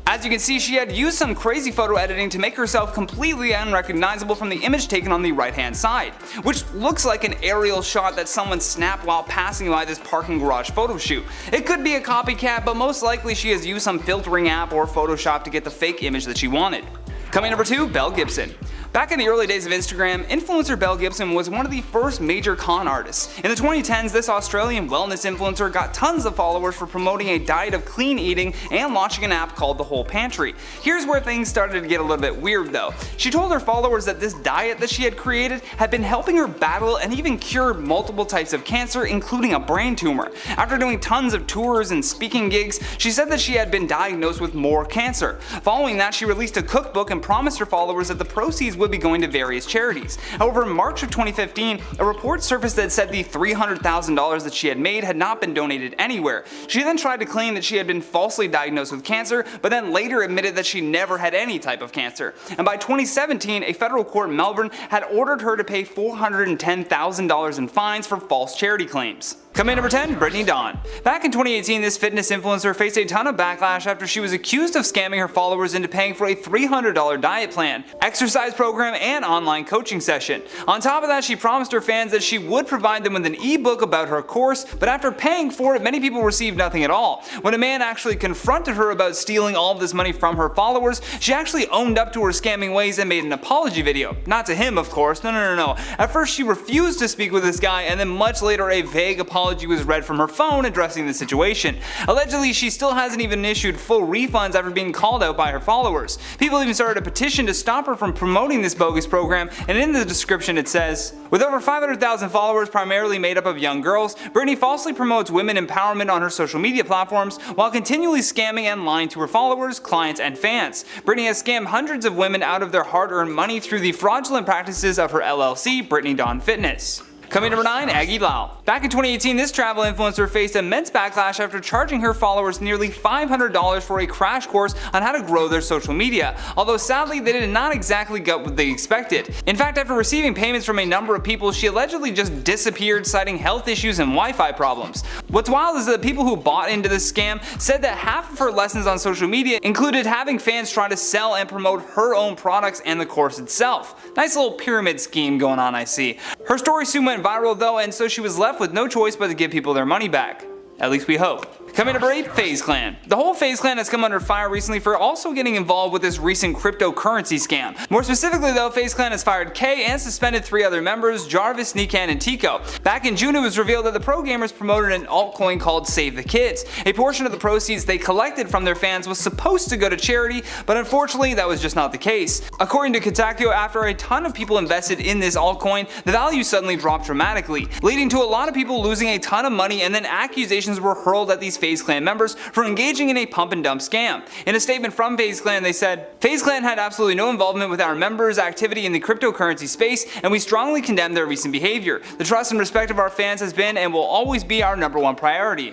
As you can see, she had used some crazy photo editing to make herself completely unrecognizable from the image taken on the right hand side, which looks like an aerial shot that someone snapped while passing by this parking garage photo shoot. It could be a copycat, but most likely she has used some filtering app or Photoshop to get the fake image that she wanted. Coming number 2, Belle Gibson. Back in the early days of Instagram, influencer Belle Gibson was one of the first major con artists. In the 2010s, this Australian wellness influencer got tons of followers for promoting a diet of clean eating and launching an app called The Whole Pantry. Here's where things started to get a little bit weird though. She told her followers that this diet that she had created had been helping her battle and even cure multiple types of cancer, including a brain tumor. After doing tons of tours and speaking gigs, she said that she had been diagnosed with more cancer. Following that, she released a cookbook and promised her followers that the proceeds would be going to various charities. However, in March of 2015, a report surfaced that said the $300,000 that she had made had not been donated anywhere. She then tried to claim that she had been falsely diagnosed with cancer, but then later admitted that she never had any type of cancer. And by 2017, a federal court in Melbourne had ordered her to pay $410,000 in fines for false charity claims. Coming in number 10, Brittany Dawn. Back in 2018, this fitness influencer faced a ton of backlash after she was accused of scamming her followers into paying for a $300 diet plan, exercise program, and online coaching session. On top of that, she promised her fans that she would provide them with an ebook about her course, but after paying for it, many people received nothing at all. When a man actually confronted her about stealing all of this money from her followers, she actually owned up to her scamming ways and made an apology video. Not to him, of course, no. At first, she refused to speak with this guy, and then much later, a vague apology was read from her phone addressing the situation. Allegedly, she still hasn't even issued full refunds after being called out by her followers. People even started a petition to stop her from promoting this bogus program, and in the description it says, with over 500,000 followers primarily made up of young girls, Brittany falsely promotes women empowerment on her social media platforms while continually scamming and lying to her followers, clients, and fans. Brittany has scammed hundreds of women out of their hard-earned money through the fraudulent practices of her LLC, Brittany Dawn Fitness. Coming number 9, Aggie Lau. Back in 2018, this travel influencer faced immense backlash after charging her followers nearly $500 for a crash course on how to grow their social media, although sadly they did not exactly get what they expected. In fact, after receiving payments from a number of people, she allegedly just disappeared, citing health issues and Wi-Fi problems. What's wild is that the people who bought into this scam said that half of her lessons on social media included having fans try to sell and promote her own products and the course itself. Nice little pyramid scheme going on, I see. Her story soon went viral though, and so she was left with no choice but to give people their money back. At least we hope. Coming number 8, FaZe Clan. The whole FaZe Clan has come under fire recently for also getting involved with this recent cryptocurrency scam. More specifically though, FaZe Clan has fired Kay and suspended 3 other members, Jarvis, Nikan, and Tico. Back in June, it was revealed that the pro gamers promoted an altcoin called Save the Kids. A portion of the proceeds they collected from their fans was supposed to go to charity, but unfortunately that was just not the case. According to Kotaku, after a ton of people invested in this altcoin, the value suddenly dropped dramatically, leading to a lot of people losing a ton of money, and then accusations were hurled at these FaZe Clan members for engaging in a pump and dump scam. In a statement from FaZe Clan, they said, FaZe Clan had absolutely no involvement with our members' activity in the cryptocurrency space, and we strongly condemn their recent behavior. The trust and respect of our fans has been and will always be our #1 priority.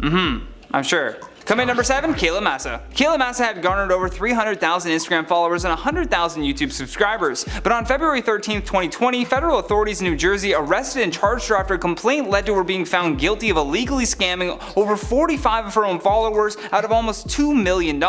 I'm sure. Coming in number 7, Kayla Massa. Kayla Massa had garnered over 300,000 Instagram followers and 100,000 YouTube subscribers, but on February 13, 2020, federal authorities in New Jersey arrested and charged her after a complaint led to her being found guilty of illegally scamming over 45 of her own followers out of almost $2 million,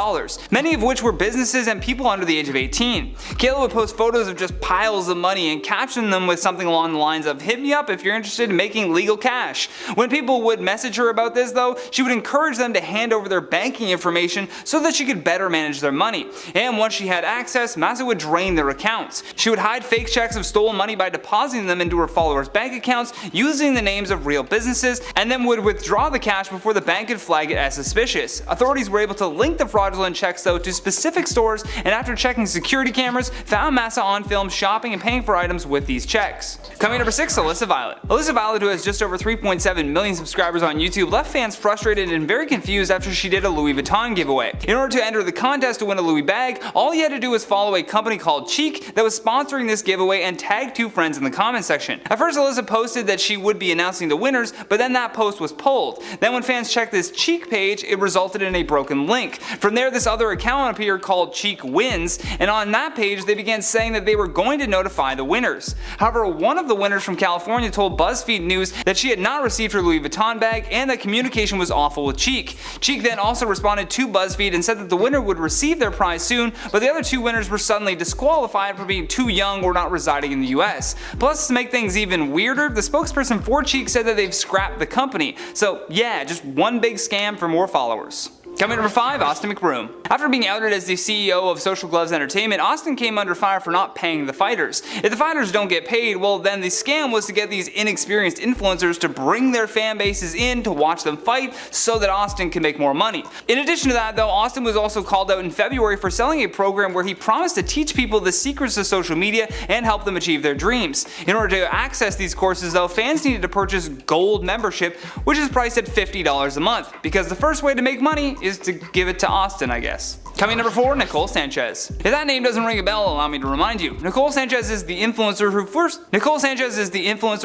many of which were businesses and people under the age of 18. Kayla would post photos of just piles of money and caption them with something along the lines of, "Hit me up if you're interested in making legal cash." When people would message her about this though, she would encourage them to hand over their banking information so that she could better manage their money. And once she had access, Massa would drain their accounts. She would hide fake checks of stolen money by depositing them into her followers' bank accounts using the names of real businesses, and then would withdraw the cash before the bank could flag it as suspicious. Authorities were able to link the fraudulent checks though to specific stores, and after checking security cameras, found Massa on film shopping and paying for items with these checks. Coming number 6, Alyssa Violet. Alyssa Violet, who has just over 3.7 million subscribers on YouTube, left fans frustrated and very confused after she did a Louis Vuitton giveaway. In order to enter the contest to win a Louis bag, all you had to do was follow a company called Cheek that was sponsoring this giveaway and tag 2 friends in the comment section. At first, Alyssa posted that she would be announcing the winners, but then that post was pulled. Then when fans checked this Cheek page, it resulted in a broken link. From there, this other account appeared called Cheek Wins, and on that page they began saying that they were going to notify the winners. However, one of the winners from California told BuzzFeed News that she had not received her Louis Vuitton bag and that communication was awful with Cheek. Cheek then also responded to BuzzFeed and said that the winner would receive their prize soon, but the other 2 winners were suddenly disqualified for being too young or not residing in the US. Plus, to make things even weirder, the spokesperson for Cheek said that they've scrapped the company. So yeah, just one big scam for more followers. Coming number 5, Austin McBroom. After being outed as the CEO of Social Gloves Entertainment, Austin came under fire for not paying the fighters. If the fighters don't get paid, well then the scam was to get these inexperienced influencers to bring their fan bases in to watch them fight so that Austin can make more money. In addition to that though, Austin was also called out in February for selling a program where he promised to teach people the secrets of social media and help them achieve their dreams. In order to access these courses though, fans needed to purchase gold membership, which is priced at $50 a month, because the first way to make money is to give it to Austin, I guess. Coming number 4, Nicole Sanchez. If that name doesn't ring a bell, allow me to remind you. Nicole Sanchez is the influencer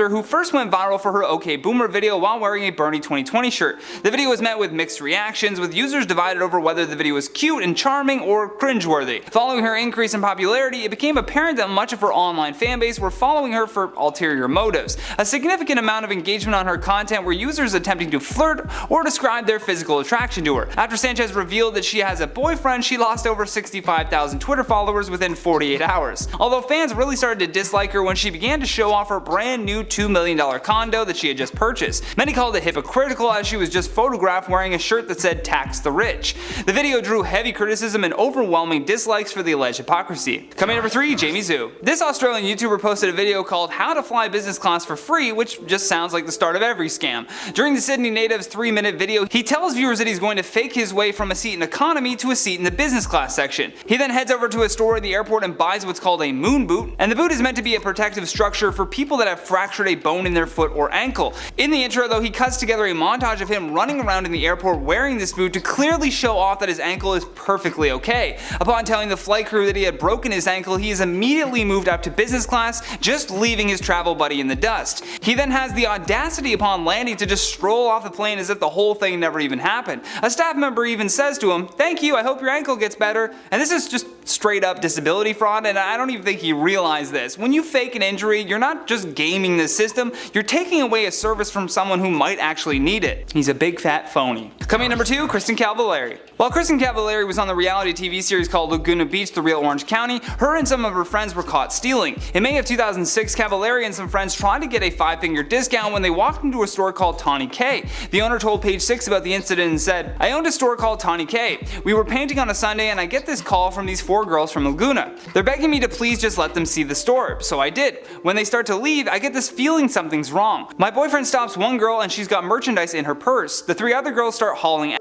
who first went viral for her OK Boomer video while wearing a Bernie 2020 shirt. The video was met with mixed reactions, with users divided over whether the video was cute and charming or cringeworthy. Following her increase in popularity, it became apparent that much of her online fanbase were following her for ulterior motives. A significant amount of engagement on her content were users attempting to flirt or describe their physical attraction to her. After Sanchez revealed that she has a boyfriend, she lost over 65,000 Twitter followers within 48 hours. Although fans really started to dislike her when she began to show off her brand new $2 million condo that she had just purchased. Many called it hypocritical, as she was just photographed wearing a shirt that said "Tax the Rich." The video drew heavy criticism and overwhelming dislikes for the alleged hypocrisy. Coming number 3, Jamie Zhu. This Australian YouTuber posted a video called "How to Fly Business Class for Free," which just sounds like the start of every scam. During the Sydney native's 3-minute video, he tells viewers that he's going to fake his way from a seat in economy to a seat in the business class section. He then heads over to a store at the airport and buys what's called a moon boot, and the boot is meant to be a protective structure for people that have fractured a bone in their foot or ankle. In the intro though, he cuts together a montage of him running around in the airport wearing this boot to clearly show off that his ankle is perfectly okay. Upon telling the flight crew that he had broken his ankle, he is immediately moved up to business class, just leaving his travel buddy in the dust. He then has the audacity upon landing to just stroll off the plane as if the whole thing never even happened. A staff member even says to him, "Thank you, I hope your ankle gets better." And this is just straight up disability fraud, and I don't even think he realized this. When you fake an injury, you're not just gaming the system, you're taking away a service from someone who might actually need it. He's a big fat phony. Coming in number 2, Kristen Cavallari. While Kristen Cavallari was on the reality TV series called Laguna Beach, The Real Orange County, her and some of her friends were caught stealing. In May of 2006, Cavallari and some friends tried to get a 5-finger discount when they walked into a store called Tawny K. The owner told Page 6 about the incident and said, "I owned a store called Tawny K. We were painting on a Sunday and I get this call from these 4 girls from Laguna. They're begging me to please just let them see the store, so I did. When they start to leave, I get this feeling something's wrong. My boyfriend stops one girl and she's got merchandise in her purse. The 3 other girls start hauling out.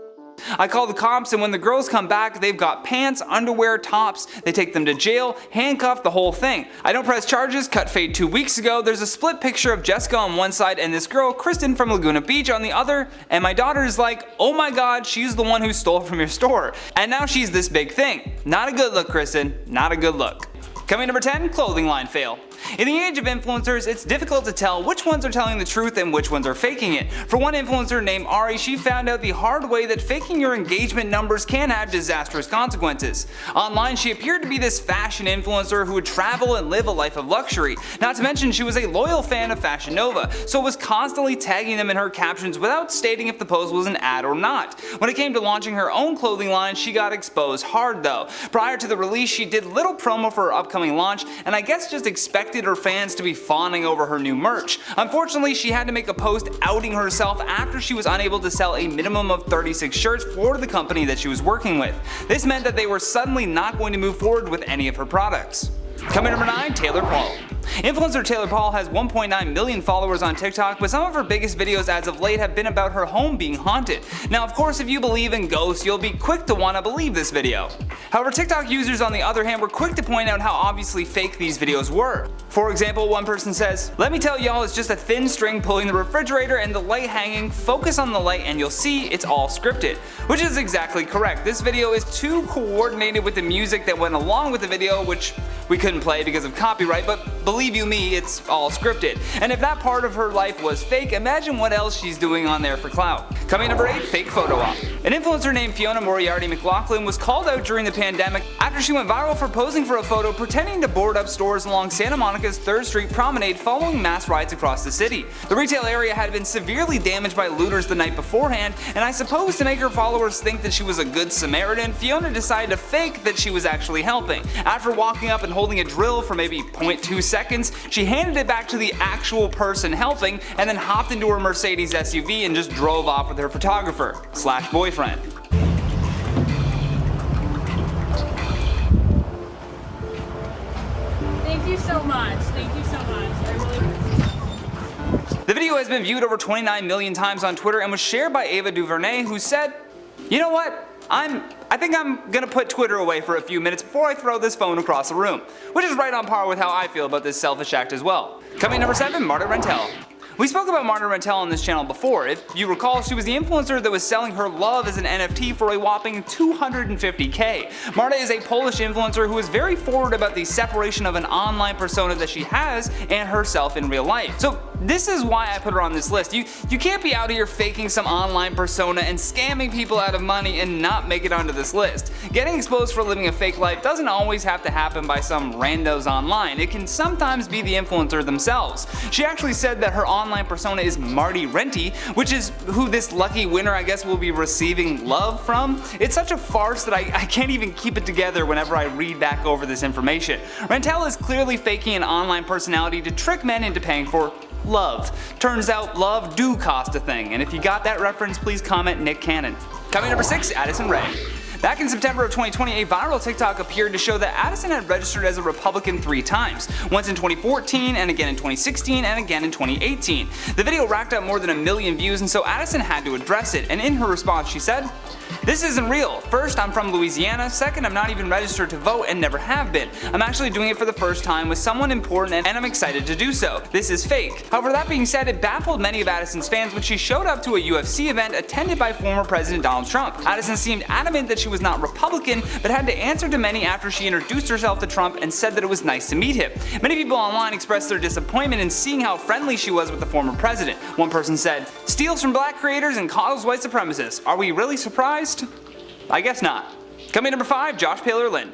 I call the cops, and when the girls come back, they've got pants, underwear, tops. They take them to jail, handcuff, the whole thing. I don't press charges." Cut fade 2 weeks ago. There's a split picture of Jessica on one side and this girl, Kristen from Laguna Beach, on the other, and my daughter is like, "Oh my god, she's the one who stole from your store. And now she's this big thing." Not a good look, Kristen. Not a good look. Coming number 10, clothing line fail. In the age of influencers, it's difficult to tell which ones are telling the truth and which ones are faking it. For one influencer named Ari, she found out the hard way that faking your engagement numbers can have disastrous consequences. Online, she appeared to be this fashion influencer who would travel and live a life of luxury. Not to mention, she was a loyal fan of Fashion Nova, so was constantly tagging them in her captions without stating if the post was an ad or not. When it came to launching her own clothing line, she got exposed hard though. Prior to the release, she did little promo for her upcoming launch, and I guess just expected her fans to be fawning over her new merch. Unfortunately, she had to make a post outing herself after she was unable to sell a minimum of 36 shirts for the company that she was working with. This meant that they were suddenly not going to move forward with any of her products. Coming number 9, Taylor Paul. Influencer Taylor Paul has 1.9 million followers on TikTok, but some of her biggest videos as of late have been about her home being haunted. Now of course, if you believe in ghosts, you'll be quick to want to believe this video. However, TikTok users on the other hand were quick to point out how obviously fake these videos were. For example, one person says, "Let me tell y'all, it's just a thin string pulling the refrigerator and the light hanging. Focus on the light and you'll see it's all scripted." Which is exactly correct. This video is too coordinated with the music that went along with the video, which we couldn't play because of copyright, but believe you me, it's all scripted. And if that part of her life was fake, imagine what else she's doing on there for clout. Coming number 8, fake photo op. An influencer named Fiona Moriarty McLaughlin was called out during the pandemic after she went viral for posing for a photo pretending to board up stores along Santa Monica's 3rd Street promenade following mass riots across the city. The retail area had been severely damaged by looters the night beforehand, and I suppose to make her followers think that she was a good Samaritan, Fiona decided to fake that she was actually helping. After walking up and holding a drill for maybe 0.2 seconds, she handed it back to the actual person helping and then hopped into her Mercedes SUV and just drove off with her photographer/boyfriend. Thank you so much. Thank you so much. I really appreciate it. The video has been viewed over 29 million times on Twitter and was shared by Ava DuVernay, who said, "You know what? I think I'm gonna put Twitter away for a few minutes before I throw this phone across the room," which is right on par with how I feel about this selfish act as well. Coming number 7, Marta Rentel. We spoke about Marta Rantel on this channel before. If you recall, she was the influencer that was selling her love as an NFT for a whopping $250K. Marta is a Polish influencer who is very forward about the separation of an online persona that she has and herself in real life. So this is why I put her on this list. You can't be out here faking some online persona and scamming people out of money and not make it onto this list. Getting exposed for living a fake life doesn't always have to happen by some randos online. It can sometimes be the influencer themselves. She actually said that her online persona is Marty Renty, which is who this lucky winner I guess will be receiving love from. It's such a farce that I can't even keep it together whenever I read back over this information. Rantel is clearly faking an online personality to trick men into paying for love. Turns out love do cost a thing, and if you got that reference, please comment Nick Cannon. Coming number 6, Addison Rae. Back in September of 2020, a viral TikTok appeared to show that Addison had registered as a Republican 3 times, once in 2014 and again in 2016 and again in 2018. The video racked up more than 1 million views, and so Addison had to address it, and in her response she said, "This isn't real. First, I'm from Louisiana. Second, I'm not even registered to vote and never have been. I'm actually doing it for the first time with someone important and I'm excited to do so. This is fake." However, that being said, it baffled many of Addison's fans when she showed up to a UFC event attended by former President Donald Trump. Addison seemed adamant that she was not Republican, but had to answer to many after she introduced herself to Trump and said that it was nice to meet him. Many people online expressed their disappointment in seeing how friendly she was with the former president. One person said, "Steals from black creators and coddles white supremacists. Are we really surprised?" I guess not. Coming number 5, Josh Taylor-Lynn.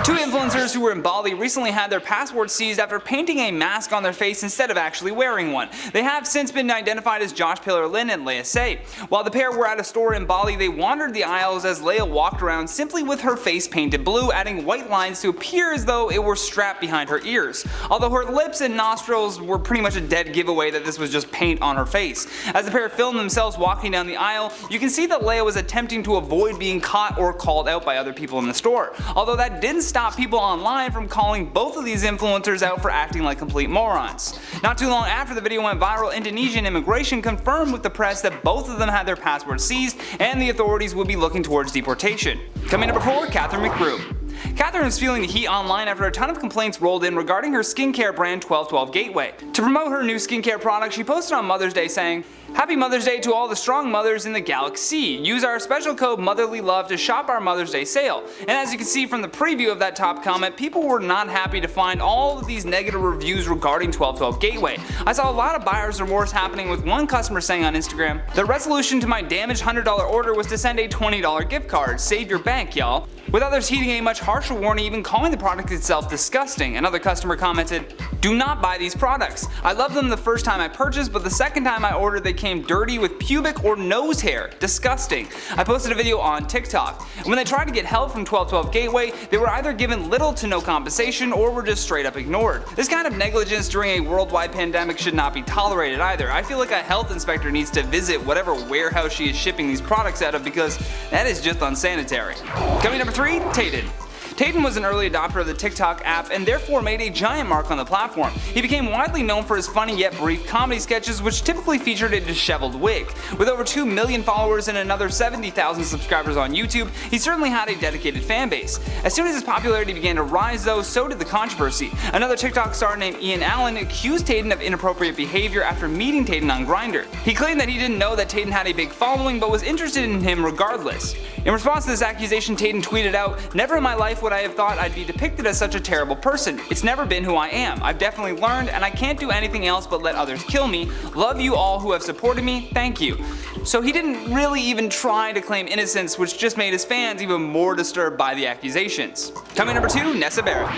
2 influencers who were in Bali recently had their passports seized after painting a mask on their face instead of actually wearing one. They have since been identified as Josh Taylor-Lynn and Leia Say. While the pair were at a store in Bali, they wandered the aisles as Leia walked around simply with her face painted blue, adding white lines to appear as though it were strapped behind her ears. Although her lips and nostrils were pretty much a dead giveaway that this was just paint on her face. As the pair filmed themselves walking down the aisle, you can see that Leia was attempting to avoid being caught or called out by other people in the store. Although that didn't stop people online from calling both of these influencers out for acting like complete morons. Not too long after the video went viral, Indonesian immigration confirmed with the press that both of them had their passports seized and the authorities would be looking towards deportation. Coming number 4, Catherine McGrew. Catherine is feeling the heat online after a ton of complaints rolled in regarding her skincare brand 1212 Gateway. To promote her new skincare product, she posted on Mother's Day saying, "Happy Mother's Day to all the strong mothers in the galaxy. Use our special code MOTHERLYLOVE to shop our Mother's Day sale." And as you can see from the preview of that top comment, people were not happy to find all of these negative reviews regarding 1212 Gateway. I saw a lot of buyer's remorse happening, with one customer saying on Instagram, "The resolution to my damaged $100 order was to send a $20 gift card. Save your bank, y'all." With others heeding a much harsher warning, even calling the product itself disgusting. Another customer commented, "Do not buy these products. I loved them the first time I purchased, but the second time I ordered they came dirty with pubic or nose hair. Disgusting." I posted a video on TikTok. When they tried to get help from 1212 Gateway, they were either given little to no compensation or were just straight up ignored. This kind of negligence during a worldwide pandemic should not be tolerated either. I feel like a health inspector needs to visit whatever warehouse she is shipping these products out of, because that is just unsanitary. Coming number 3, Tayden. Tayden was an early adopter of the TikTok app and therefore made a giant mark on the platform. He became widely known for his funny yet brief comedy sketches, which typically featured a disheveled wig. With over 2 million followers and another 70,000 subscribers on YouTube, he certainly had a dedicated fan base. As soon as his popularity began to rise though, so did the controversy. Another TikTok star named Ian Allen accused Tayden of inappropriate behavior after meeting Tayden on Grindr. He claimed that he didn't know that Tayden had a big following but was interested in him regardless. In response to this accusation, Tayden tweeted out, "Never in my life would I have thought I'd be depicted as such a terrible person. It's never been who I am. I've definitely learned and I can't do anything else but let others kill me. Love you all who have supported me. Thank you." So he didn't really even try to claim innocence, which just made his fans even more disturbed by the accusations. Coming number 2, Nessa Barrett.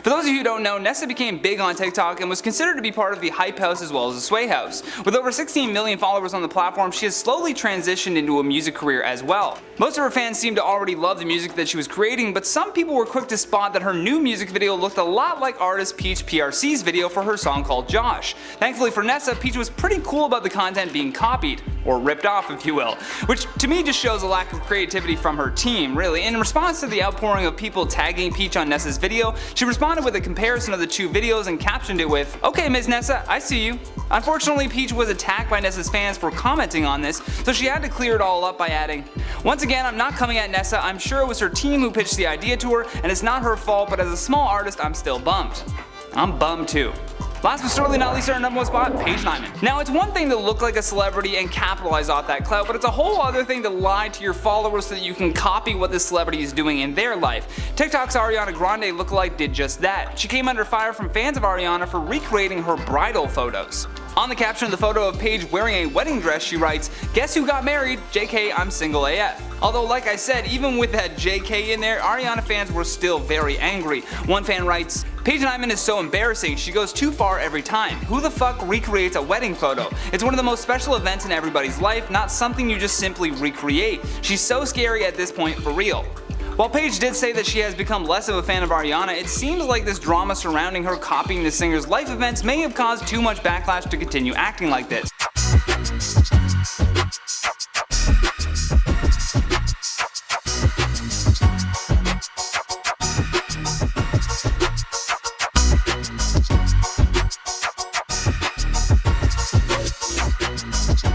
For those of you who don't know, Nessa became big on TikTok and was considered to be part of the Hype House as well as the Sway House. With over 16 million followers on the platform, she has slowly transitioned into a music career as well. Most of her fans seem to already love the music that she was creating, but some people were quick to spot that her new music video looked a lot like artist Peach PRC's video for her song called Josh. Thankfully for Nessa, Peach was pretty cool about the content being copied, or ripped off if you will, which to me just shows a lack of creativity from her team, really. In response to the outpouring of people tagging Peach on Nessa's video, she responded with a comparison of the 2 videos and captioned it with, "Okay Ms. Nessa, I see you." Unfortunately, Peach was attacked by Nessa's fans for commenting on this, so she had to clear it all up by adding, "Once again, I'm not coming at Nessa. I'm sure it was her team who pitched the idea to her and it's not her fault, but as a small artist I'm still bummed." I'm bummed too. Last but certainly not least, our number one spot, Paige Nyman. Now, it's one thing to look like a celebrity and capitalize off that clout, but it's a whole other thing to lie to your followers so that you can copy what this celebrity is doing in their life. TikTok's Ariana Grande lookalike did just that. She came under fire from fans of Ariana for recreating her bridal photos. On the caption of the photo of Paige wearing a wedding dress, she writes, "Guess who got married? JK, I'm single AF." Although, like I said, even with that JK in there, Ariana fans were still very angry. One fan writes, "Paige Nyman is so embarrassing, she goes too far every time. Who the fuck recreates a wedding photo? It's one of the most special events in everybody's life, not something you just simply recreate. She's so scary at this point, for real." While Paige did say that she has become less of a fan of Ariana, it seems like this drama surrounding her copying the singer's life events may have caused too much backlash to continue acting like this.